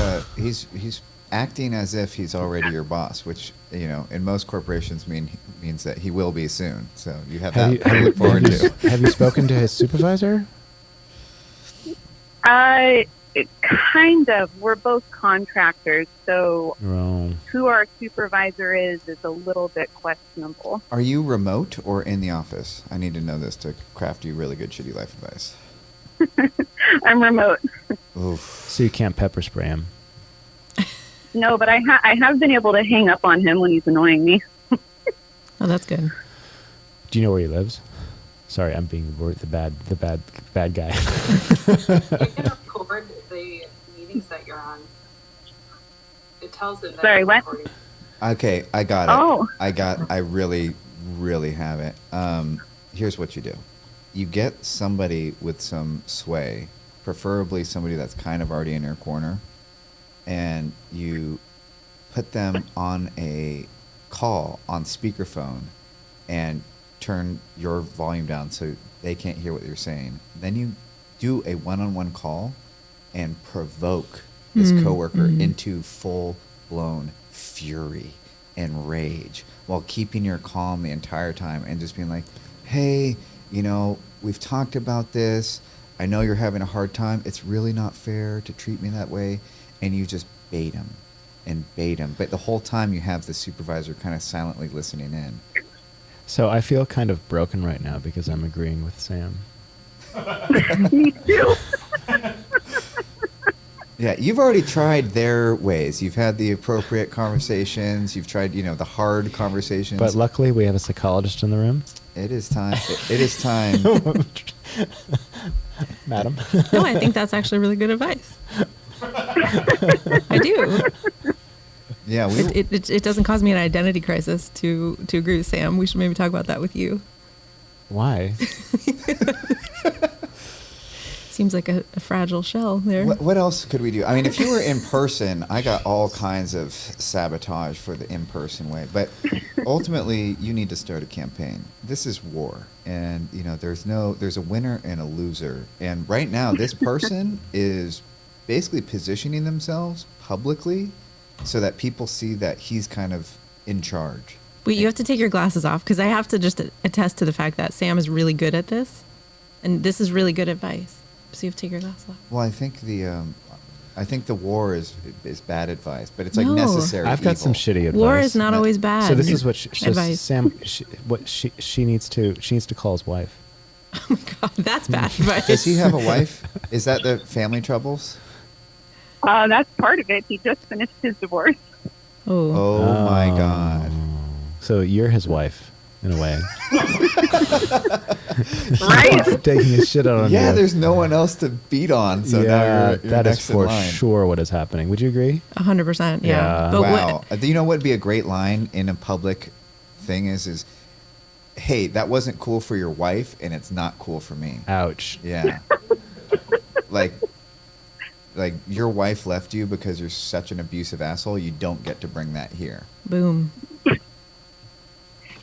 acting as if he's already your boss, which in most corporations means that he will be soon. So you have that to look forward to. Have you spoken to his supervisor? Kind of. We're both contractors, so Oh. who our supervisor is a little bit questionable. Are you remote or in the office? I need to know this to craft you really good shitty life advice. I'm remote. Oof. So you can't pepper spray him. No, but I have been able to hang up on him when he's annoying me. Oh, that's good. Do you know where he lives? Sorry, I'm being the bad guy. You can record the meetings that you're on. It tells them that Sorry, you're what? recording. Okay, I got it. Oh. I really, really have it. Here's what you do. You get somebody with some sway, preferably somebody that's kind of already in your corner, and you put them on a call on speakerphone and turn your volume down so they can't hear what you're saying. Then you do a one-on-one call and provoke this coworker into full-blown fury and rage while keeping your calm the entire time and just being like, hey, we've talked about this. I know you're having a hard time. It's really not fair to treat me that way. And you just bait him and bait him. But the whole time you have the supervisor kind of silently listening in. So I feel kind of broken right now because I'm agreeing with Sam. Me too. Yeah, you've already tried their ways. You've had the appropriate conversations. You've tried, the hard conversations. But luckily, we have a psychologist in the room. it is time. It is time. Madam. No, I think that's actually really good advice. I do. Yeah, It doesn't cause me an identity crisis to agree with Sam. We should maybe talk about that with you. Why? Seems like a fragile shell there. What else could we do? I mean, if you were in person, I got all kinds of sabotage for the in-person way. But ultimately, you need to start a campaign. This is war, and there's a winner and a loser. And right now, this person is basically positioning themselves publicly so that people see that he's kind of in charge. Wait, you have to take your glasses off because I have to just attest to the fact that Sam is really good at this, and this is really good advice. So you have to take your glasses off. Well, I think the war is bad advice, but it's like No. necessary. I've got evil. some shitty advice. War is not always bad. So this is what advice. Sam. She needs to call his wife. Oh my God, that's bad advice. Does he have a wife? Is that the family troubles? That's part of it. He just finished his divorce. Oh. Oh my God. So you're his wife, in a way. Right? Taking his shit out on you. Yeah, there's no one else to beat on, so now you're that is next in for line. sure what is happening. Would you agree? 100%. Yeah. Yeah. But Wow. Do you know what would be a great line in a public thing is, hey, that wasn't cool for your wife, and it's not cool for me. Ouch. Yeah. like your wife left you because you're such an abusive asshole. You don't get to bring that here. Boom.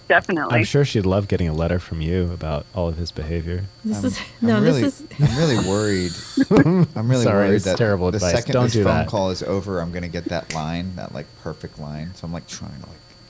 Definitely. I'm sure she'd love getting a letter from you about all of his behavior. This I'm- is I'm no. really, This is I'm really worried. I'm really Sorry, worried it's that terrible the advice. second Don't this do phone that. call is over, I'm gonna get that line, that like perfect line. So I'm like trying to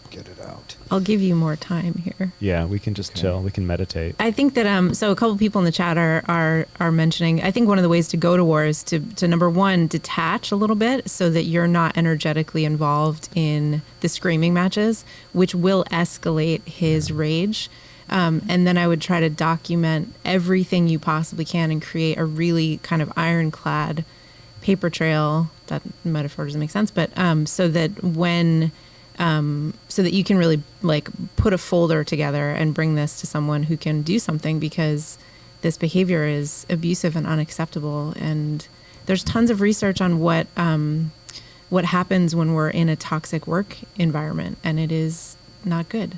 get it out. I'll give you more time here. Yeah, we can just chill. We can meditate. I think that so a couple people in the chat are mentioning. I think one of the ways to go to war is to number one, detach a little bit so that you're not energetically involved in the screaming matches, which will escalate his rage. And then I would try to document everything you possibly can and create a really kind of ironclad paper trail. That metaphor doesn't make sense, but so that when so that you can really like put a folder together and bring this to someone who can do something, because this behavior is abusive and unacceptable. And there's tons of research on what happens when we're in a toxic work environment, and it is not good.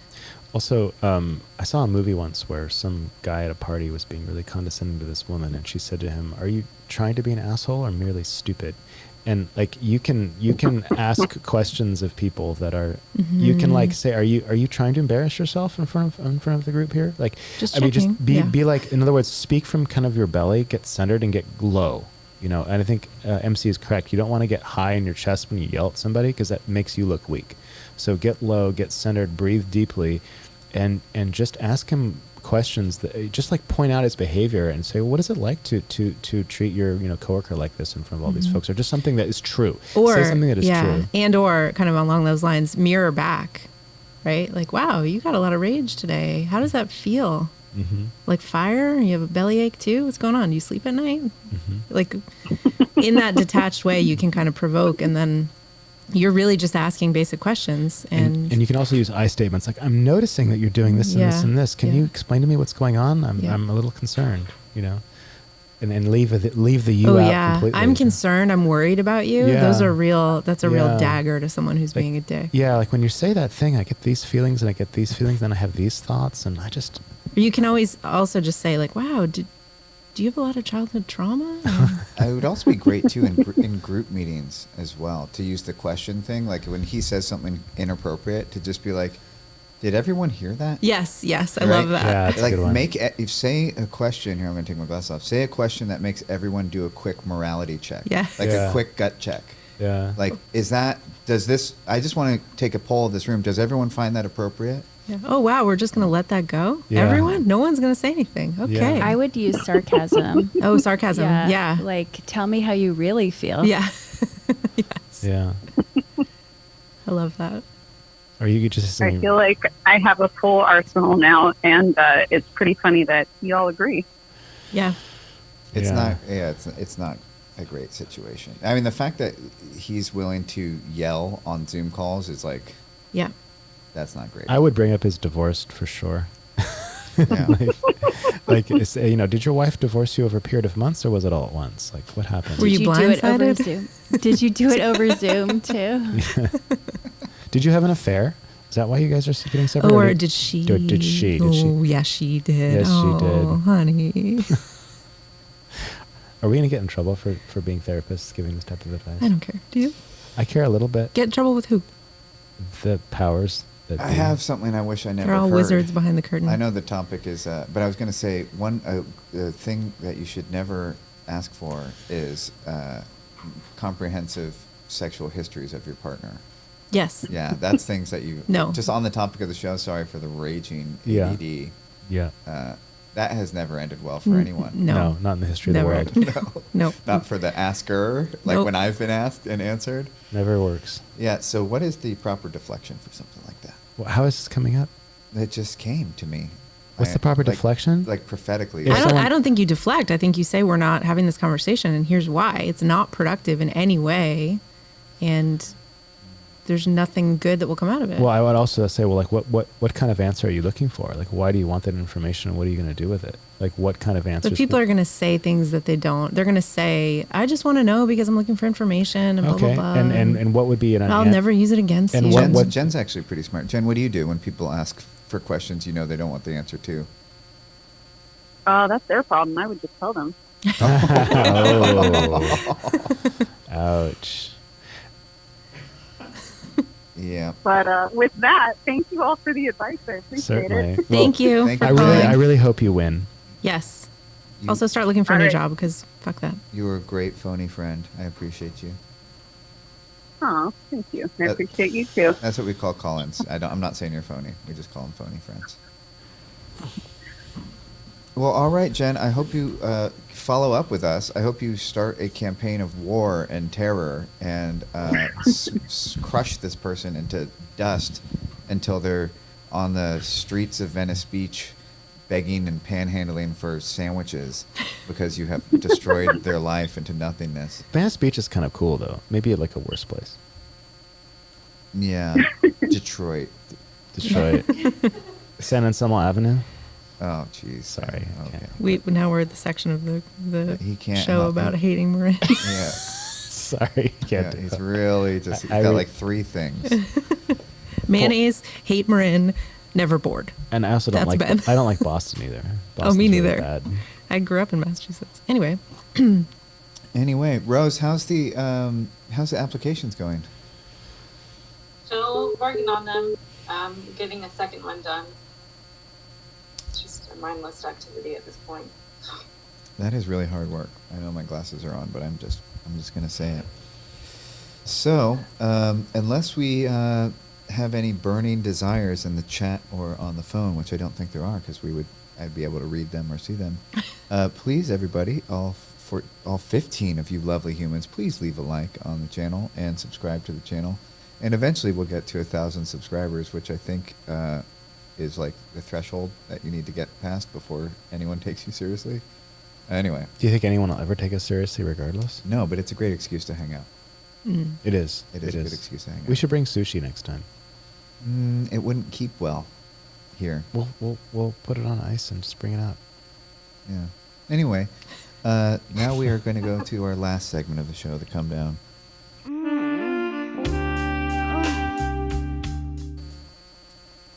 Also, I saw a movie once where some guy at a party was being really condescending to this woman, and she said to him, "Are you trying to be an asshole or merely stupid?" And like you can ask questions of people that are you can like say, "Are you trying to embarrass yourself in front of the group here?" Like Just I mean, checking, just be yeah. be like, in other words, speak from kind of your belly, get centered, and get low. And I think MC is correct. You don't want to get high in your chest when you yell at somebody because that makes you look weak. So get low, get centered, breathe deeply, and just ask him questions that just like point out his behavior and say, what is it like to treat your coworker like this in front of all these folks, or just something that is true. Or say something that is true. and or kind of along those lines, mirror back, right? Like, wow, you got a lot of rage today. How does that feel? Like fire? You have a bellyache too? What's going on? Do you sleep at night? Like in that detached way, you can kind of provoke, and then you're really just asking basic questions. And you can also use I statements like, I'm noticing that you're doing this and this and this. Can you explain to me what's going on? I'm a little concerned, and leave the you out completely. I'm concerned. I'm worried about you. Yeah. Those are real. That's a real Yeah. dagger to someone who's being a dick. Yeah, like when you say that thing, I get these feelings and I get these feelings, then I have these thoughts, and I just... You can always also just say like, wow, do you have a lot of childhood trauma? It would also be great too in group meetings as well to use the question thing. Like when he says something inappropriate, to just be like, "Did everyone hear that?" Yes, I Right? love that. Yeah, that's a Like good one. if say a question here. I'm gonna take my glasses off. Say a question that makes everyone do a quick morality check. Yeah. Like Yeah. a quick gut check. Yeah. Like, does this? I just want to take a poll of this room. Does everyone find that appropriate? Yeah. Oh wow, we're just gonna let that go? Yeah. Everyone? No one's gonna say anything. Okay. Yeah. I would use sarcasm. Oh, sarcasm. Yeah. Like, tell me how you really feel. Yeah. Yes. Yeah. I love that. Or you could just say, I feel like I have a full arsenal now, and it's pretty funny that you all agree. Yeah. It's Yeah. not. Yeah. It's not. a great situation. I mean, the fact that he's willing to yell on Zoom calls is like, Yeah. that's not great. I would bring up his divorced for sure. Yeah. Did your wife divorce you over a period of months, or was it all at once? Like, what happened? Were you Did you do it over blindsided? Zoom? Did you do it over Zoom too? Did you have an affair? Is that why you guys are getting separated? Or did she? Did she? Oh, yeah, she did. Yes, she did. Oh, honey. Are we going to get in trouble for being therapists giving this type of advice? I don't care. Do you? I care a little bit. Get in trouble with who? The powers that I be. have something I wish I never They're all heard. wizards behind the curtain. I know the topic is, but I was going to say one thing that you should never ask for is comprehensive sexual histories of your partner. Yes. Yeah, that's things that you. No. Just on the topic of the show. Sorry for the raging Yeah. ADD. Yeah. That has never ended well for anyone. No. Not in the history Never. of the world. No. Not for the asker, like Nope. when I've been asked and answered. Never works. Yeah. So, what is the proper deflection for something like that? Well, how is this coming up? It just came to me. What's the proper deflection? Like prophetically. If someone- I don't think you deflect. I think you say we're not having this conversation, and here's why. It's not productive in any way, and there's nothing good that will come out of it. Well, I would also say, well, like, what kind of answer are you looking for? Like, why do you want that information, and what are you going to do with it? Like, what kind of answers? But people are going to say things that they don't. They're going to say, "I just want to know because I'm looking for information," and blah okay, blah blah. and what would be an? I'll never use it against and you. Jen's actually pretty smart. Jen, what do you do when people ask for questions you know they don't want the answer to? That's their problem. I would just tell them. Oh. Ouch. Yeah. But with that, thank you all for the advice. I appreciate Certainly. it. Thank you. Thank for you. calling. I really hope you win. Yes. You- Also, start looking for a All new right. job because fuck that. You were a great phony friend. I appreciate you. Oh, thank you. I That- appreciate you too. That's what we call call-ins. I'm not saying you're phony. We just call them phony friends. Well, all right, Jen. I hope you follow up with us. I hope you start a campaign of war and terror and crush this person into dust until they're on the streets of Venice Beach begging and panhandling for sandwiches because you have destroyed their life into nothingness. Venice Beach is kind of cool, though. Maybe like a worse place. Yeah. Detroit. Detroit. San Anselmo Avenue. Oh, jeez. Sorry, I Okay. can't. Now we're at the section of the He can't show help about it. hating Marin. Yeah. Sorry, can't Yeah, do he's that. really just, he's I got re- like three things. Mayonnaise, hate Marin, never bored. And I also don't That's like. bad. I don't like Boston either. Oh, me Boston's really neither. bad. I grew up in Massachusetts. Anyway, Anyway, Rose, how's the applications going? Still working on them. Getting a second one done. It's just a mindless activity at this point. That is really hard work. I know my glasses are on, but I'm just gonna say it. So, unless we have any burning desires in the chat or on the phone, which I don't think there are, because I'd be able to read them or see them. Please, everybody, all 15 of you lovely humans, please leave a like on the channel and subscribe to the channel. And eventually we'll get to 1,000 subscribers, which I think is like the threshold that you need to get past before anyone takes you seriously. Anyway, Do you think anyone will ever take us seriously, regardless? no, but it's a great excuse to hang out. It is. It is a good excuse to hang out. We should bring sushi next time. It wouldn't keep well here. We'll put it on ice and just bring it out. Yeah. Anyway, now we are going to go to our last segment of the show, the Come Down.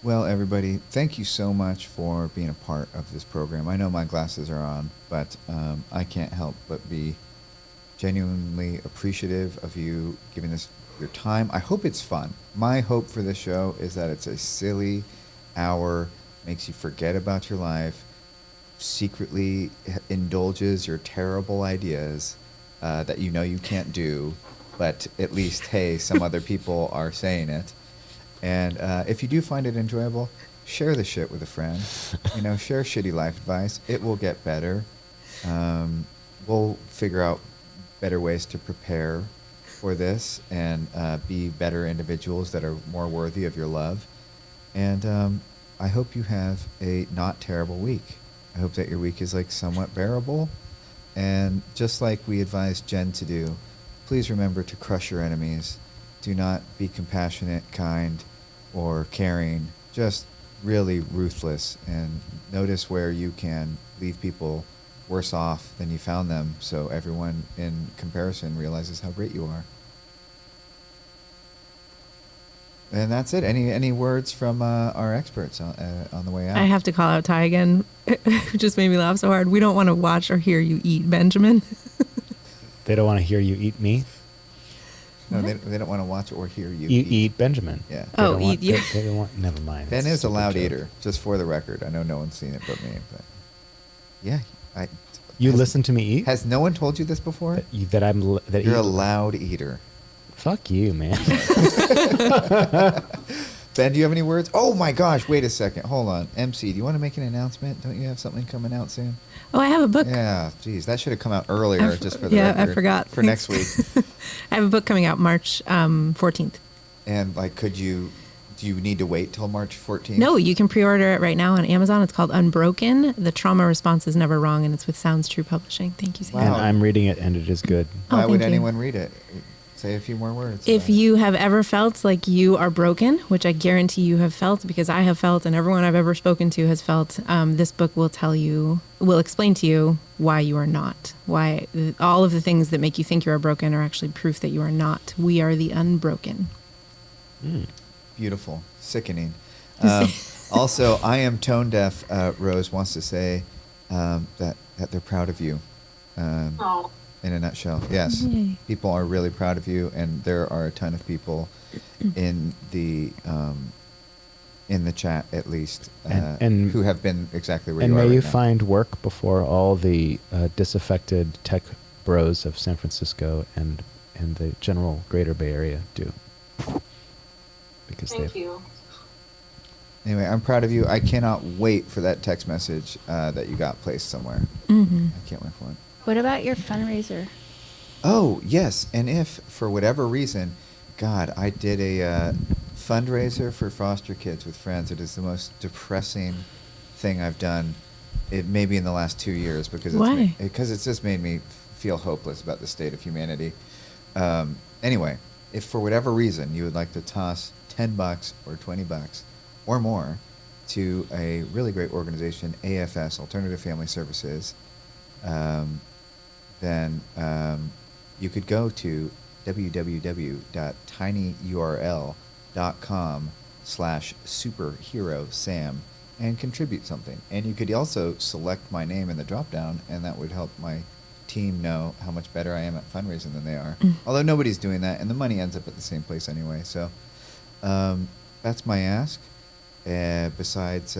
Well, everybody, thank you so much for being a part of this program. I know my glasses are on, but I can't help but be genuinely appreciative of you giving this your time. I hope it's fun. My hope for this show is that it's a silly hour, makes you forget about your life, secretly indulges your terrible ideas that you know you can't do, but at least, hey, some other people are saying it. And if you do find it enjoyable, share the shit with a friend. Share shitty life advice. It will get better. We'll figure out better ways to prepare for this and be better individuals that are more worthy of your love. And I hope you have a not terrible week. I hope that your week is like somewhat bearable. And just like we advised Jen to do, please remember to crush your enemies. Do not be compassionate, kind, or caring. Just really ruthless. And notice where you can leave people worse off than you found them, so everyone in comparison realizes how great you are. And that's it. Any words from our experts on the way out? I have to call out Ty again. It just made me laugh so hard. We don't want to watch or hear you eat, Benjamin. They don't want to hear you eat me. No, they don't want to watch or hear you You eat Benjamin. Yeah. They Oh, don't want- eat you. They don't want. Never mind. Ben It's is a stupid loud joke. eater, just for the record. I know no one's seen it but me. But yeah, You has- listen to me eat. Has no one told you this before? That You're eat- a loud eater. Fuck you, man. Ben, do you have any words? Oh my gosh! Wait a second. Hold on. MC, do you want to make an announcement? Don't you have something coming out soon? Oh, I have a book. Yeah. Geez, that should have come out earlier, just for the yeah, record. I forgot. For next week. I have a book coming out March 14th. And like, do you need to wait till March 14th? No, you can pre-order it right now on Amazon. It's called Unbroken. The Trauma Response is Never Wrong, and it's with Sounds True Publishing. Thank you, Sam. And Wow. I'm reading it, and it is good. Oh, Why would thank you. anyone read it? Say a few more words. If about it. you have ever felt like you are broken, which I guarantee you have felt because I have felt and everyone I've ever spoken to has felt, this book will explain to you why you are not. Why all of the things that make you think you are broken are actually proof that you are not. We are the unbroken. Beautiful. Sickening. Also, I am tone deaf. Rose wants to say that they're proud of you. Oh, In a nutshell, yes. Yay. People are really proud of you, and there are a ton of people in the chat, at least, And- who have been exactly where And you are may right you now. find work before all the disaffected tech bros of San Francisco and the general Greater Bay Area do. Because thank you. Anyway, I'm proud of you. I cannot wait for that text message that you got placed somewhere. Mm-hmm. I can't wait for it. What about your fundraiser? Oh, yes. And if, for whatever reason, God, I did a fundraiser for foster kids with friends. It is the most depressing thing I've done, maybe in the last 2 years, because Why? Because it's just made me feel hopeless about the state of humanity. Anyway, if for whatever reason you would like to toss $10 or $20 or more to a really great organization, AFS, Alternative Family Services, then you could go to www.tinyurl.com/superherosam and contribute something. And you could also select my name in the drop-down, and that would help my team know how much better I am at fundraising than they are. Although nobody's doing that, and the money ends up at the same place anyway. So that's my ask. Besides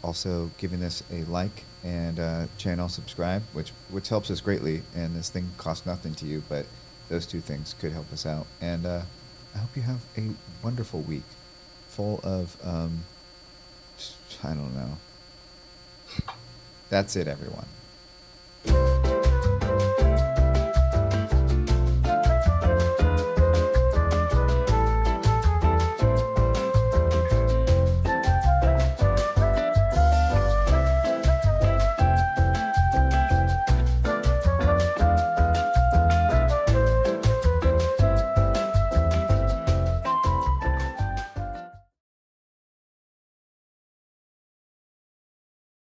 also giving this a like and channel subscribe, which helps us greatly, and this thing costs nothing to you, but those two things could help us out. And I hope you have a wonderful week full of I don't know. That's it, everyone.